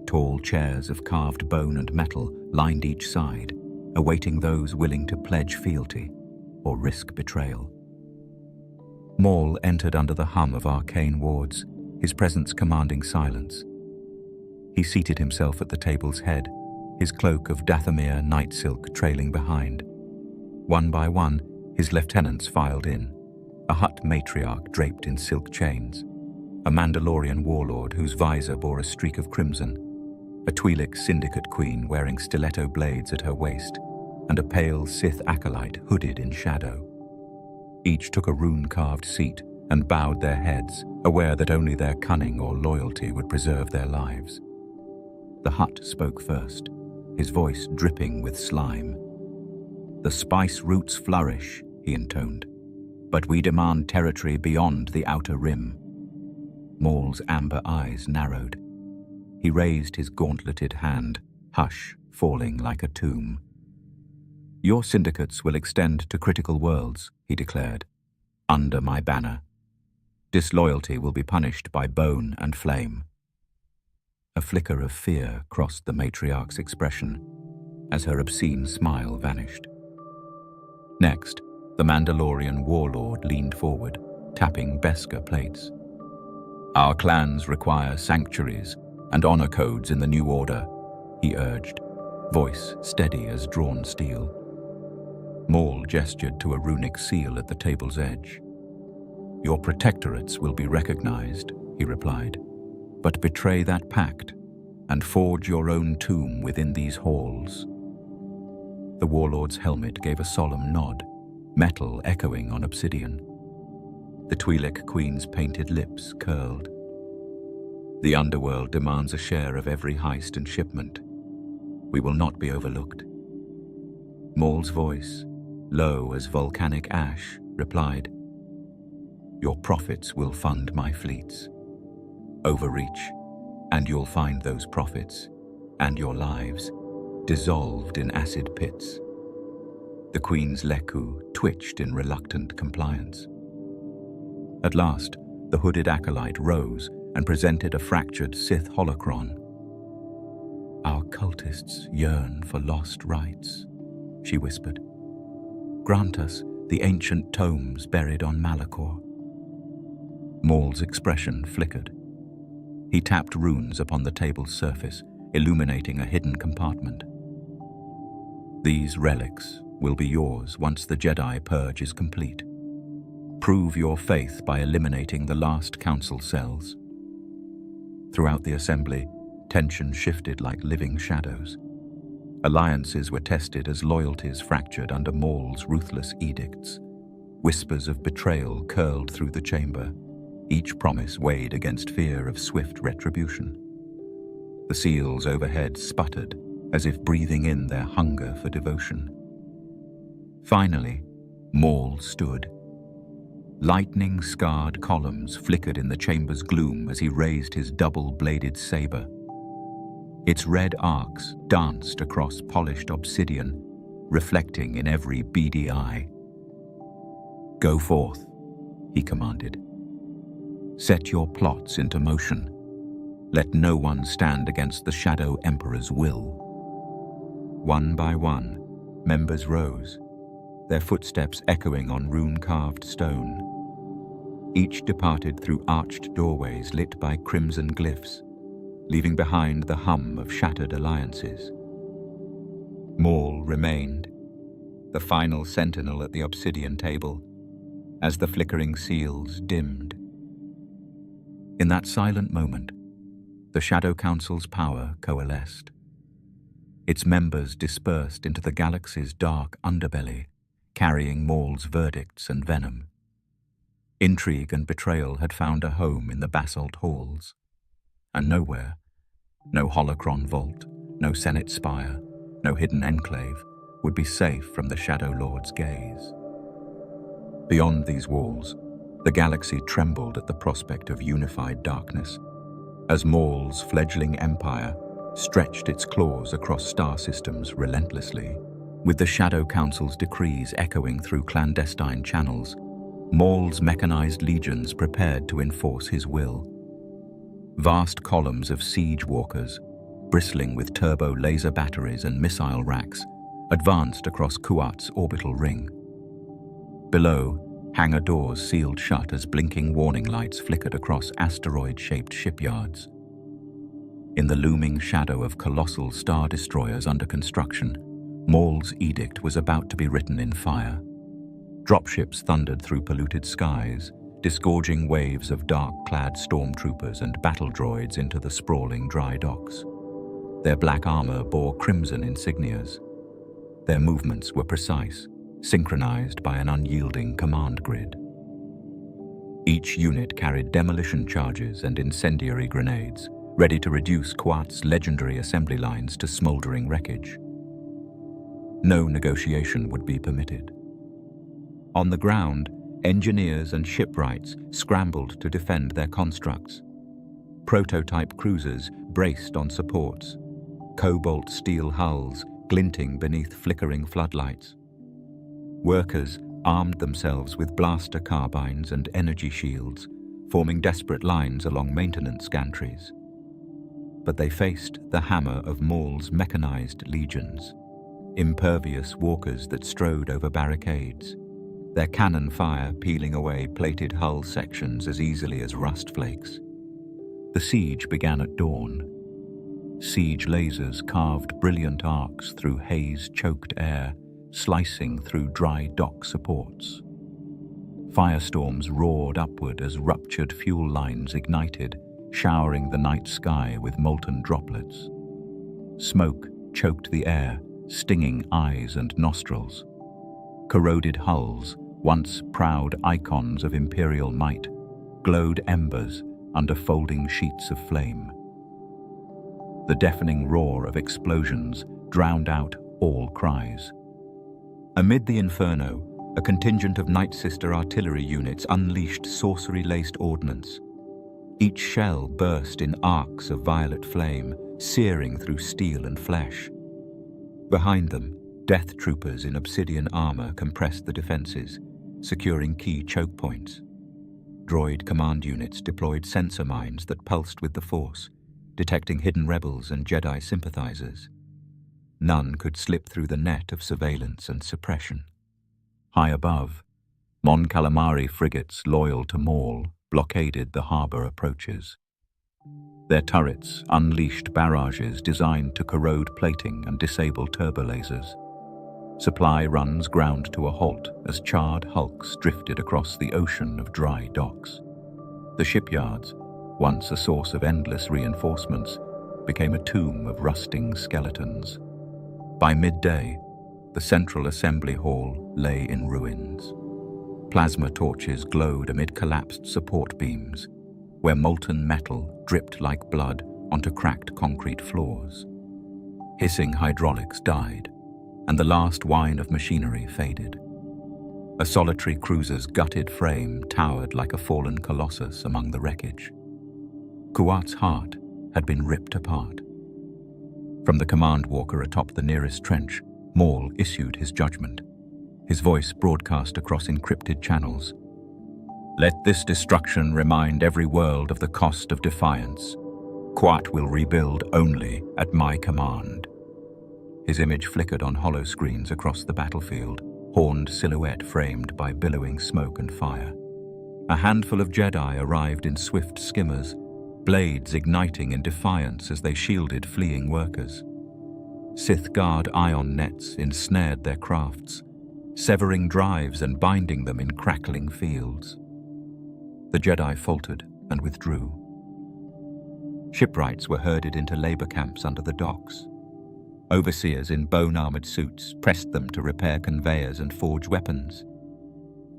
Tall chairs of carved bone and metal lined each side, awaiting those willing to pledge fealty or risk betrayal. Maul entered under the hum of arcane wards, his presence commanding silence. He seated himself at the table's head, his cloak of Dathomir night silk trailing behind. One by one, his lieutenants filed in, a Hutt matriarch draped in silk chains, a Mandalorian warlord whose visor bore a streak of crimson, a Twi'lek syndicate queen wearing stiletto blades at her waist, and a pale Sith acolyte hooded in shadow. Each took a rune-carved seat and bowed their heads, aware that only their cunning or loyalty would preserve their lives. The Hutt spoke first, his voice dripping with slime. "The spice roots flourish," he intoned, "but we demand territory beyond the Outer Rim." Maul's amber eyes narrowed. He raised his gauntleted hand, hush falling like a tomb. "Your syndicates will extend to critical worlds," he declared, "under my banner. Disloyalty will be punished by bone and flame." A flicker of fear crossed the matriarch's expression as her obscene smile vanished. Next, the Mandalorian warlord leaned forward, tapping Beskar plates. "Our clans require sanctuaries and honor codes in the new order," he urged, voice steady as drawn steel. Maul gestured to a runic seal at the table's edge. "Your protectorates will be recognized," he replied, "but betray that pact and forge your own tomb within these halls." The warlord's helmet gave a solemn nod, metal echoing on obsidian. The Twi'lek queen's painted lips curled. "The underworld demands a share of every heist and shipment. We will not be overlooked." Maul's voice, low as volcanic ash, replied, "Your profits will fund my fleets. Overreach, and you'll find those profits, and your lives, dissolved in acid pits." The Queen's Leku twitched in reluctant compliance. At last, the hooded acolyte rose and presented a fractured Sith holocron. "Our cultists yearn for lost rights," she whispered. "Grant us the ancient tomes buried on Malachor." Maul's expression flickered. He tapped runes upon the table's surface, illuminating a hidden compartment. "These relics will be yours once the Jedi purge is complete. Prove your faith by eliminating the last council cells." Throughout the assembly, tension shifted like living shadows. Alliances were tested as loyalties fractured under Maul's ruthless edicts. Whispers of betrayal curled through the chamber, each promise weighed against fear of swift retribution. The seals overhead sputtered, as if breathing in their hunger for devotion. Finally, Maul stood. Lightning-scarred columns flickered in the chamber's gloom as he raised his double-bladed saber. Its red arcs danced across polished obsidian, reflecting in every beady eye. "Go forth," he commanded. "Set your plots into motion. Let no one stand against the Shadow Emperor's will." One by one, members rose, their footsteps echoing on rune-carved stone. Each departed through arched doorways lit by crimson glyphs, leaving behind the hum of shattered alliances. Maul remained, the final sentinel at the obsidian table, as the flickering seals dimmed. In that silent moment, the Shadow Council's power coalesced. Its members dispersed into the galaxy's dark underbelly, carrying Maul's verdicts and venom. Intrigue and betrayal had found a home in the basalt halls, and nowhere, no holocron vault, no Senate spire, no hidden enclave, would be safe from the Shadow Lord's gaze. Beyond these walls, the galaxy trembled at the prospect of unified darkness, as Maul's fledgling empire stretched its claws across star systems relentlessly. With the Shadow Council's decrees echoing through clandestine channels, Maul's mechanized legions prepared to enforce his will. Vast columns of siege walkers, bristling with turbo laser batteries and missile racks, advanced across Kuat's orbital ring. Below, hangar doors sealed shut as blinking warning lights flickered across asteroid-shaped shipyards. In the looming shadow of colossal star destroyers under construction, Maul's edict was about to be written in fire. Dropships thundered through polluted skies, disgorging waves of dark-clad stormtroopers and battle droids into the sprawling dry docks. Their black armor bore crimson insignias. Their movements were precise, synchronized by an unyielding command grid. Each unit carried demolition charges and incendiary grenades, ready to reduce Kuat's legendary assembly lines to smoldering wreckage. No negotiation would be permitted. On the ground, engineers and shipwrights scrambled to defend their constructs. Prototype cruisers braced on supports, cobalt steel hulls glinting beneath flickering floodlights. Workers armed themselves with blaster carbines and energy shields, forming desperate lines along maintenance gantries. But they faced the hammer of Maul's mechanized legions, impervious walkers that strode over barricades, their cannon fire peeling away plated hull sections as easily as rust flakes. The siege began at dawn. Siege lasers carved brilliant arcs through haze-choked air, slicing through dry dock supports. Firestorms roared upward as ruptured fuel lines ignited, showering the night sky with molten droplets. Smoke choked the air, stinging eyes and nostrils. Corroded hulls, once proud icons of imperial might, glowed embers under folding sheets of flame. The deafening roar of explosions drowned out all cries. Amid the inferno, a contingent of Night Sister artillery units unleashed sorcery-laced ordnance. Each shell burst in arcs of violet flame, searing through steel and flesh. Behind them, death troopers in obsidian armor compressed the defenses, securing key choke points. Droid command units deployed sensor mines that pulsed with the Force, detecting hidden rebels and Jedi sympathizers. None could slip through the net of surveillance and suppression. High above, Mon Calamari frigates loyal to Maul blockaded the harbor approaches. Their turrets unleashed barrages designed to corrode plating and disable turbolasers. Supply runs ground to a halt as charred hulks drifted across the ocean of dry docks. The shipyards, once a source of endless reinforcements, became a tomb of rusting skeletons. By midday, the central assembly hall lay in ruins. Plasma torches glowed amid collapsed support beams, where molten metal dripped like blood onto cracked concrete floors. Hissing hydraulics died, and the last whine of machinery faded. A solitary cruiser's gutted frame towered like a fallen colossus among the wreckage. Kuat's heart had been ripped apart. From the command walker atop the nearest trench, Maul issued his judgment, his voice broadcast across encrypted channels. "Let this destruction remind every world of the cost of defiance. Kuat will rebuild only at my command." His image flickered on hollow screens across the battlefield, horned silhouette framed by billowing smoke and fire. A handful of Jedi arrived in swift skimmers, blades igniting in defiance as they shielded fleeing workers. Sith Guard ion nets ensnared their crafts, severing drives and binding them in crackling fields. The Jedi faltered and withdrew. Shipwrights were herded into labor camps under the docks. Overseers in bone-armored suits pressed them to repair conveyors and forge weapons.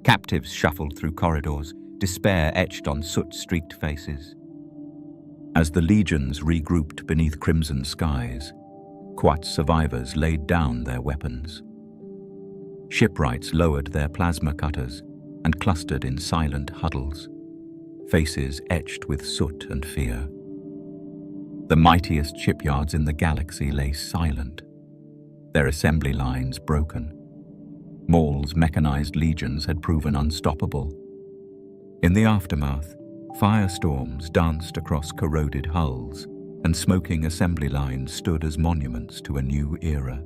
Captives shuffled through corridors, despair etched on soot-streaked faces. As the legions regrouped beneath crimson skies, Kuat's survivors laid down their weapons, Shipwrights lowered their plasma cutters and clustered in silent huddles, faces etched with soot and fear. The mightiest shipyards in the galaxy lay silent, their assembly lines broken. Maul's mechanized legions had proven unstoppable. In the aftermath, firestorms danced across corroded hulls, and smoking assembly lines stood as monuments to a new era.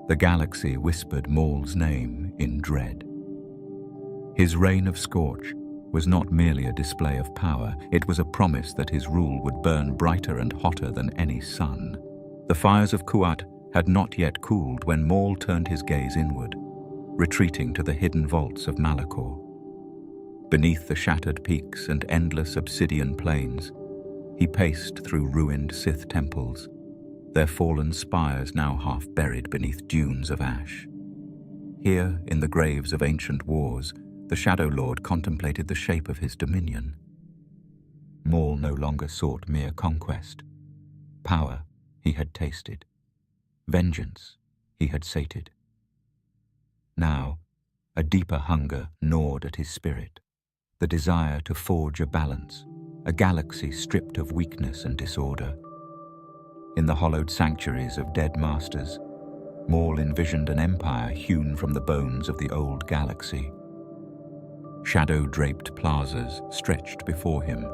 The galaxy whispered Maul's name in dread. His reign of Scorch was not merely a display of power, it was a promise that his rule would burn brighter and hotter than any sun. The fires of Kuat had not yet cooled when Maul turned his gaze inward, retreating to the hidden vaults of Malachor. Beneath the shattered peaks and endless obsidian plains, he paced through ruined Sith temples, their fallen spires now half buried beneath dunes of ash. Here, in the graves of ancient wars, the Shadow Lord contemplated the shape of his dominion. Maul no longer sought mere conquest. Power he had tasted. Vengeance he had sated. Now, a deeper hunger gnawed at his spirit, the desire to forge a balance, a galaxy stripped of weakness and disorder. In the hollowed sanctuaries of dead masters, Maul envisioned an empire hewn from the bones of the old galaxy. Shadow-draped plazas stretched before him,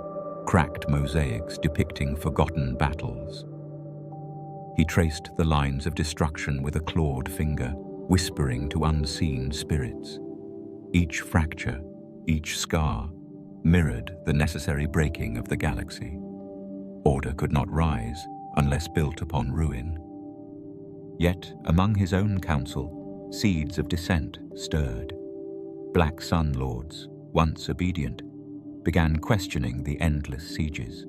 cracked mosaics depicting forgotten battles. He traced the lines of destruction with a clawed finger, whispering to unseen spirits. Each fracture, each scar, mirrored the necessary breaking of the galaxy. Order could not rise unless built upon ruin. Yet, among his own council, seeds of dissent stirred. Black Sun Lords, once obedient, began questioning the endless sieges.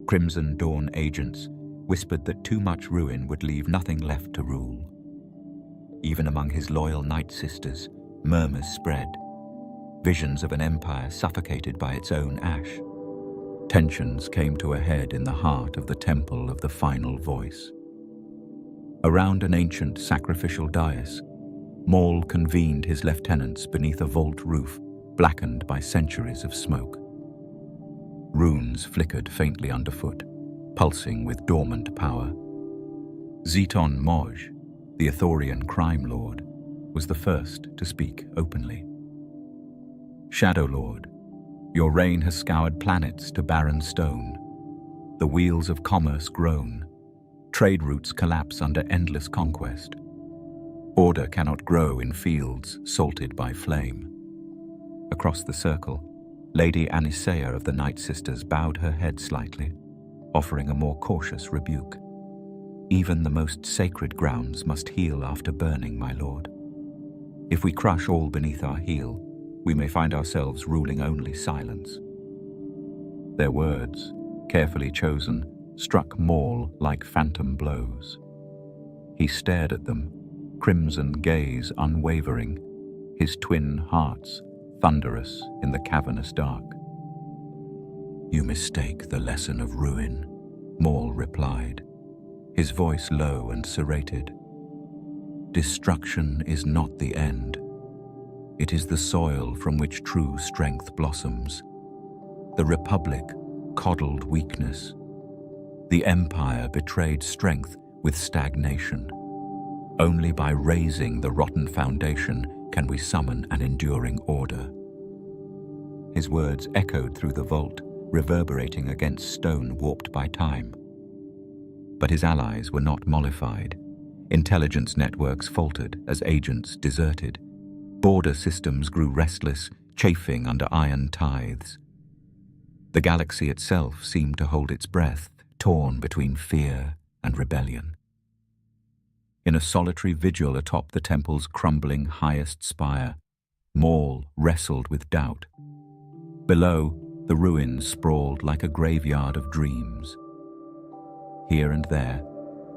Crimson Dawn agents whispered that too much ruin would leave nothing left to rule. Even among his loyal Night Sisters, murmurs spread, visions of an empire suffocated by its own ash. Tensions came to a head in the heart of the Temple of the Final Voice. Around an ancient sacrificial dais, Maul convened his lieutenants beneath a vault roof blackened by centuries of smoke. Runes flickered faintly underfoot, pulsing with dormant power. Zeton Moj, the Ithorian crime lord, was the first to speak openly. Shadow Lord, your reign has scoured planets to barren stone. The wheels of commerce groan. Trade routes collapse under endless conquest. Order cannot grow in fields salted by flame. Across the circle, Lady Anisea of the Night Sisters bowed her head slightly, offering a more cautious rebuke. Even the most sacred grounds must heal after burning, my lord. If we crush all beneath our heel, we may find ourselves ruling only silence. Their words, carefully chosen, struck Maul like phantom blows. He stared at them, crimson gaze unwavering, his twin hearts thunderous in the cavernous dark. You mistake the lesson of ruin, Maul replied, his voice low and serrated. Destruction is not the end. It is the soil from which true strength blossoms. The Republic coddled weakness. The Empire betrayed strength with stagnation. Only by raising the rotten foundation can we summon an enduring order. His words echoed through the vault, reverberating against stone warped by time. But his allies were not mollified. Intelligence networks faltered as agents deserted. Border systems grew restless, chafing under iron tithes. The galaxy itself seemed to hold its breath, torn between fear and rebellion. In a solitary vigil atop the temple's crumbling highest spire, Maul wrestled with doubt. Below, the ruins sprawled like a graveyard of dreams. Here and there,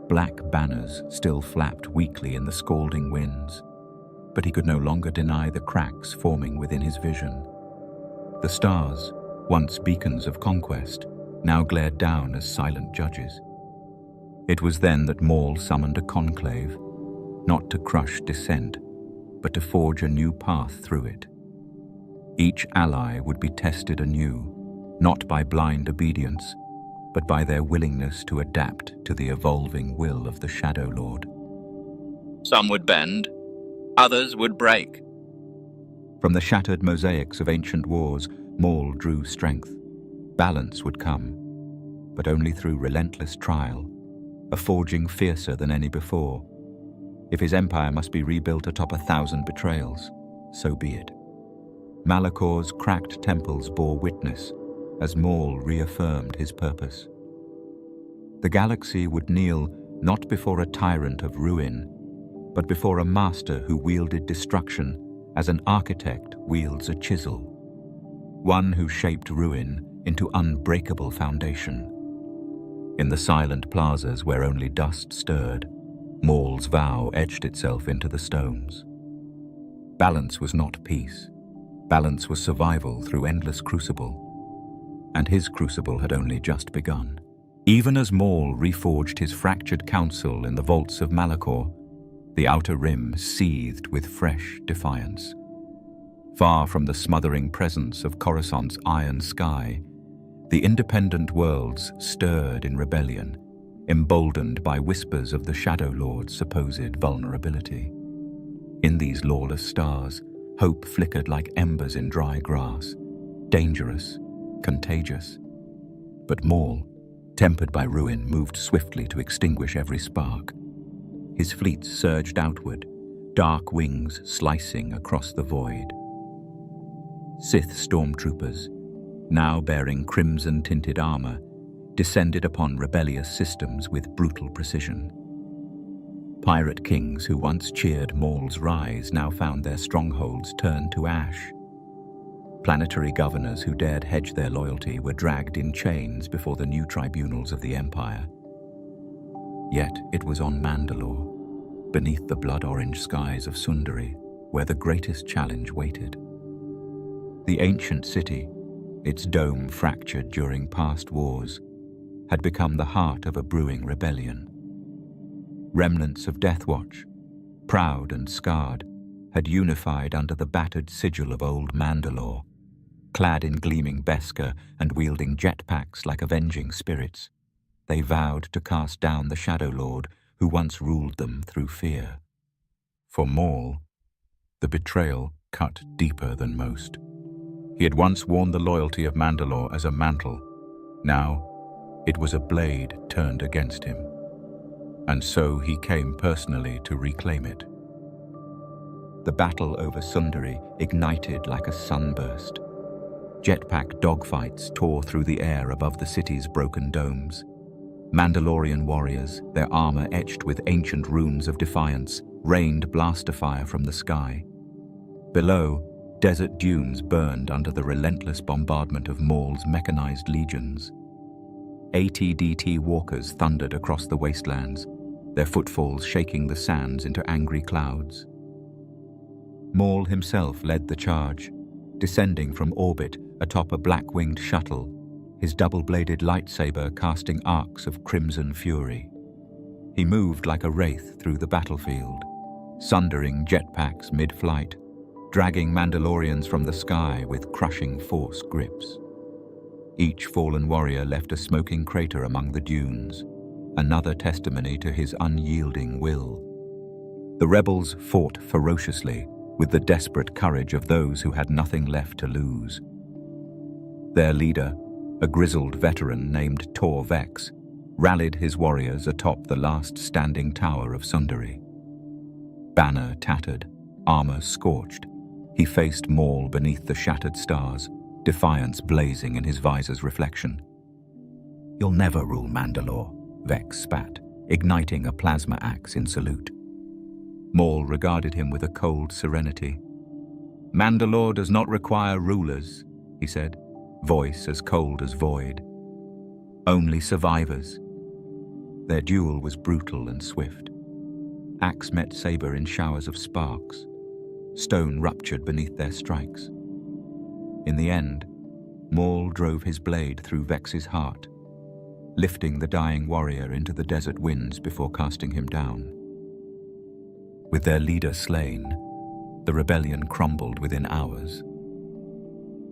black banners still flapped weakly in the scalding winds, but he could no longer deny the cracks forming within his vision. The stars, once beacons of conquest, now glared down as silent judges. It was then that Maul summoned a conclave, not to crush dissent, but to forge a new path through it. Each ally would be tested anew, not by blind obedience, but by their willingness to adapt to the evolving will of the Shadow Lord. Some would bend, others would break. From the shattered mosaics of ancient wars, Maul drew strength. Balance would come, but only through relentless trial, a forging fiercer than any before. If his empire must be rebuilt atop 1,000 betrayals, so be it. Malachor's cracked temples bore witness as Maul reaffirmed his purpose. The galaxy would kneel not before a tyrant of ruin, but before a master who wielded destruction as an architect wields a chisel, one who shaped ruin into unbreakable foundation. In the silent plazas where only dust stirred, Maul's vow etched itself into the stones. Balance was not peace. Balance was survival through endless crucible. And his crucible had only just begun. Even as Maul reforged his fractured council in the vaults of Malachor, the outer rim seethed with fresh defiance. Far from the smothering presence of Coruscant's iron sky, the independent worlds stirred in rebellion, emboldened by whispers of the Shadow Lord's supposed vulnerability. In these lawless stars, hope flickered like embers in dry grass, dangerous, contagious. But Maul, tempered by ruin, moved swiftly to extinguish every spark. His fleets surged outward, dark wings slicing across the void. Sith stormtroopers, now bearing crimson-tinted armor, descended upon rebellious systems with brutal precision. Pirate kings who once cheered Maul's rise now found their strongholds turned to ash. Planetary governors who dared hedge their loyalty were dragged in chains before the new tribunals of the Empire. Yet it was on Mandalore, beneath the blood-orange skies of Sundari, where the greatest challenge waited. The ancient city, its dome fractured during past wars, had become the heart of a brewing rebellion. Remnants of Deathwatch, proud and scarred, had unified under the battered sigil of old Mandalore, clad in gleaming Beskar and wielding jetpacks like avenging spirits. They vowed to cast down the Shadow Lord who once ruled them through fear. For Maul, the betrayal cut deeper than most. He had once worn the loyalty of Mandalore as a mantle. Now, it was a blade turned against him. And so he came personally to reclaim it. The battle over Sundari ignited like a sunburst. Jetpack dogfights tore through the air above the city's broken domes. Mandalorian warriors, their armor etched with ancient runes of defiance, rained blaster fire from the sky. Below, desert dunes burned under the relentless bombardment of Maul's mechanized legions. AT-DT walkers thundered across the wastelands, their footfalls shaking the sands into angry clouds. Maul himself led the charge, descending from orbit atop a black-winged shuttle, his double-bladed lightsaber casting arcs of crimson fury. He moved like a wraith through the battlefield, sundering jetpacks mid-flight, dragging Mandalorians from the sky with crushing force grips. Each fallen warrior left a smoking crater among the dunes, another testimony to his unyielding will. The rebels fought ferociously, with the desperate courage of those who had nothing left to lose. Their leader, a grizzled veteran named Tor Vex, rallied his warriors atop the last standing tower of Sundari. Banner tattered, armor scorched, he faced Maul beneath the shattered stars, defiance blazing in his visor's reflection. "You'll never rule Mandalore," Vex spat, igniting a plasma axe in salute. Maul regarded him with a cold serenity. "Mandalore does not require rulers," he said, voice as cold as void. "Only survivors." Their duel was brutal and swift. Axe met saber in showers of sparks. Stone ruptured beneath their strikes. In the end, Maul drove his blade through Vex's heart, lifting the dying warrior into the desert winds before casting him down. With their leader slain, The rebellion crumbled within hours.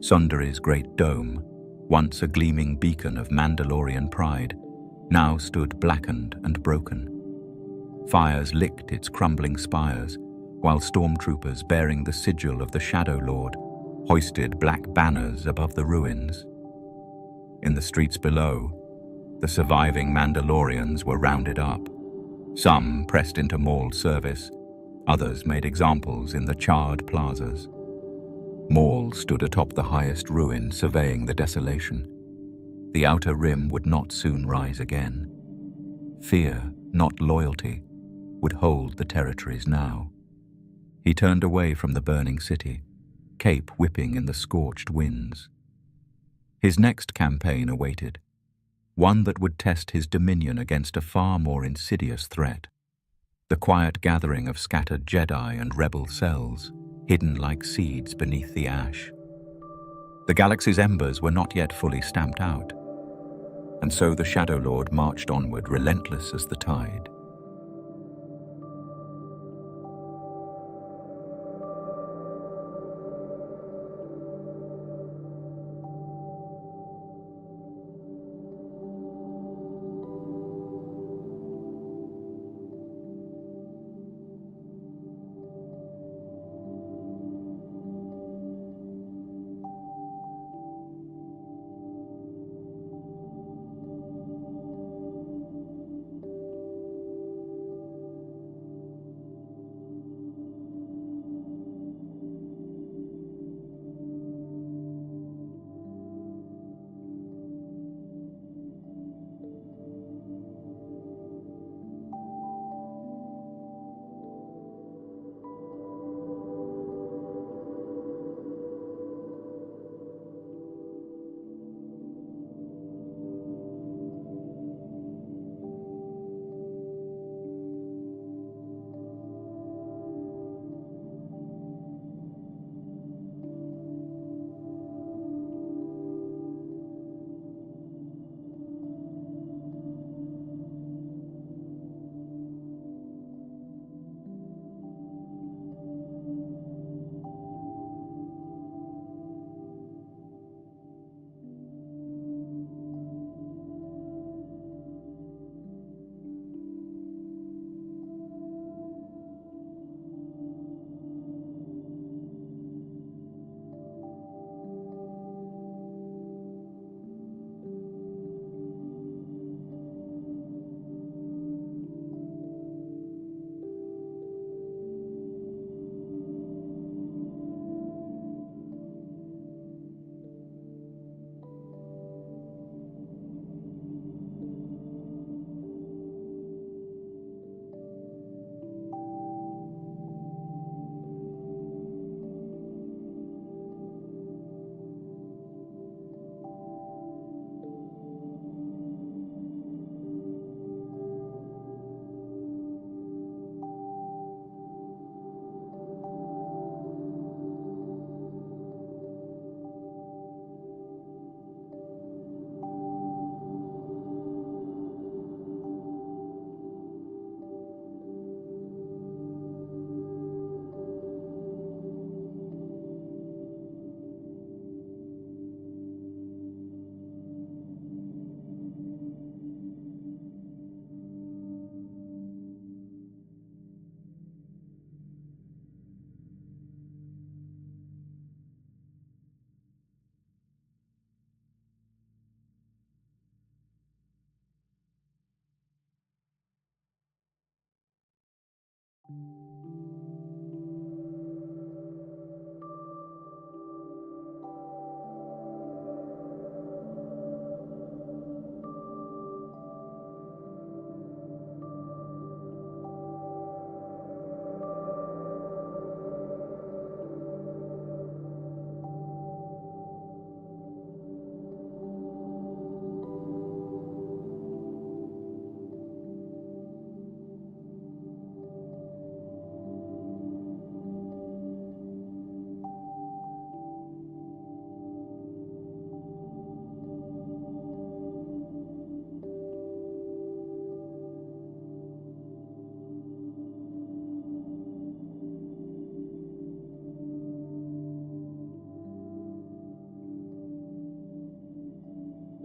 Sundari's great dome, once a gleaming beacon of Mandalorian pride, now stood blackened and broken. Fires licked its crumbling spires, while stormtroopers bearing the sigil of the Shadow Lord hoisted black banners above the ruins. In the streets below, the surviving Mandalorians were rounded up. Some pressed into Maul's service, others made examples in the charred plazas. Maul stood atop the highest ruin, surveying the desolation. The outer rim would not soon rise again. Fear, not loyalty, would hold the territories now. He turned away from the burning city, cape whipping in the scorched winds. His next campaign awaited, one that would test his dominion against a far more insidious threat. The quiet gathering of scattered Jedi and rebel cells, hidden like seeds beneath the ash. The galaxy's embers were not yet fully stamped out, and so the Shadow Lord marched onward, relentless as the tide.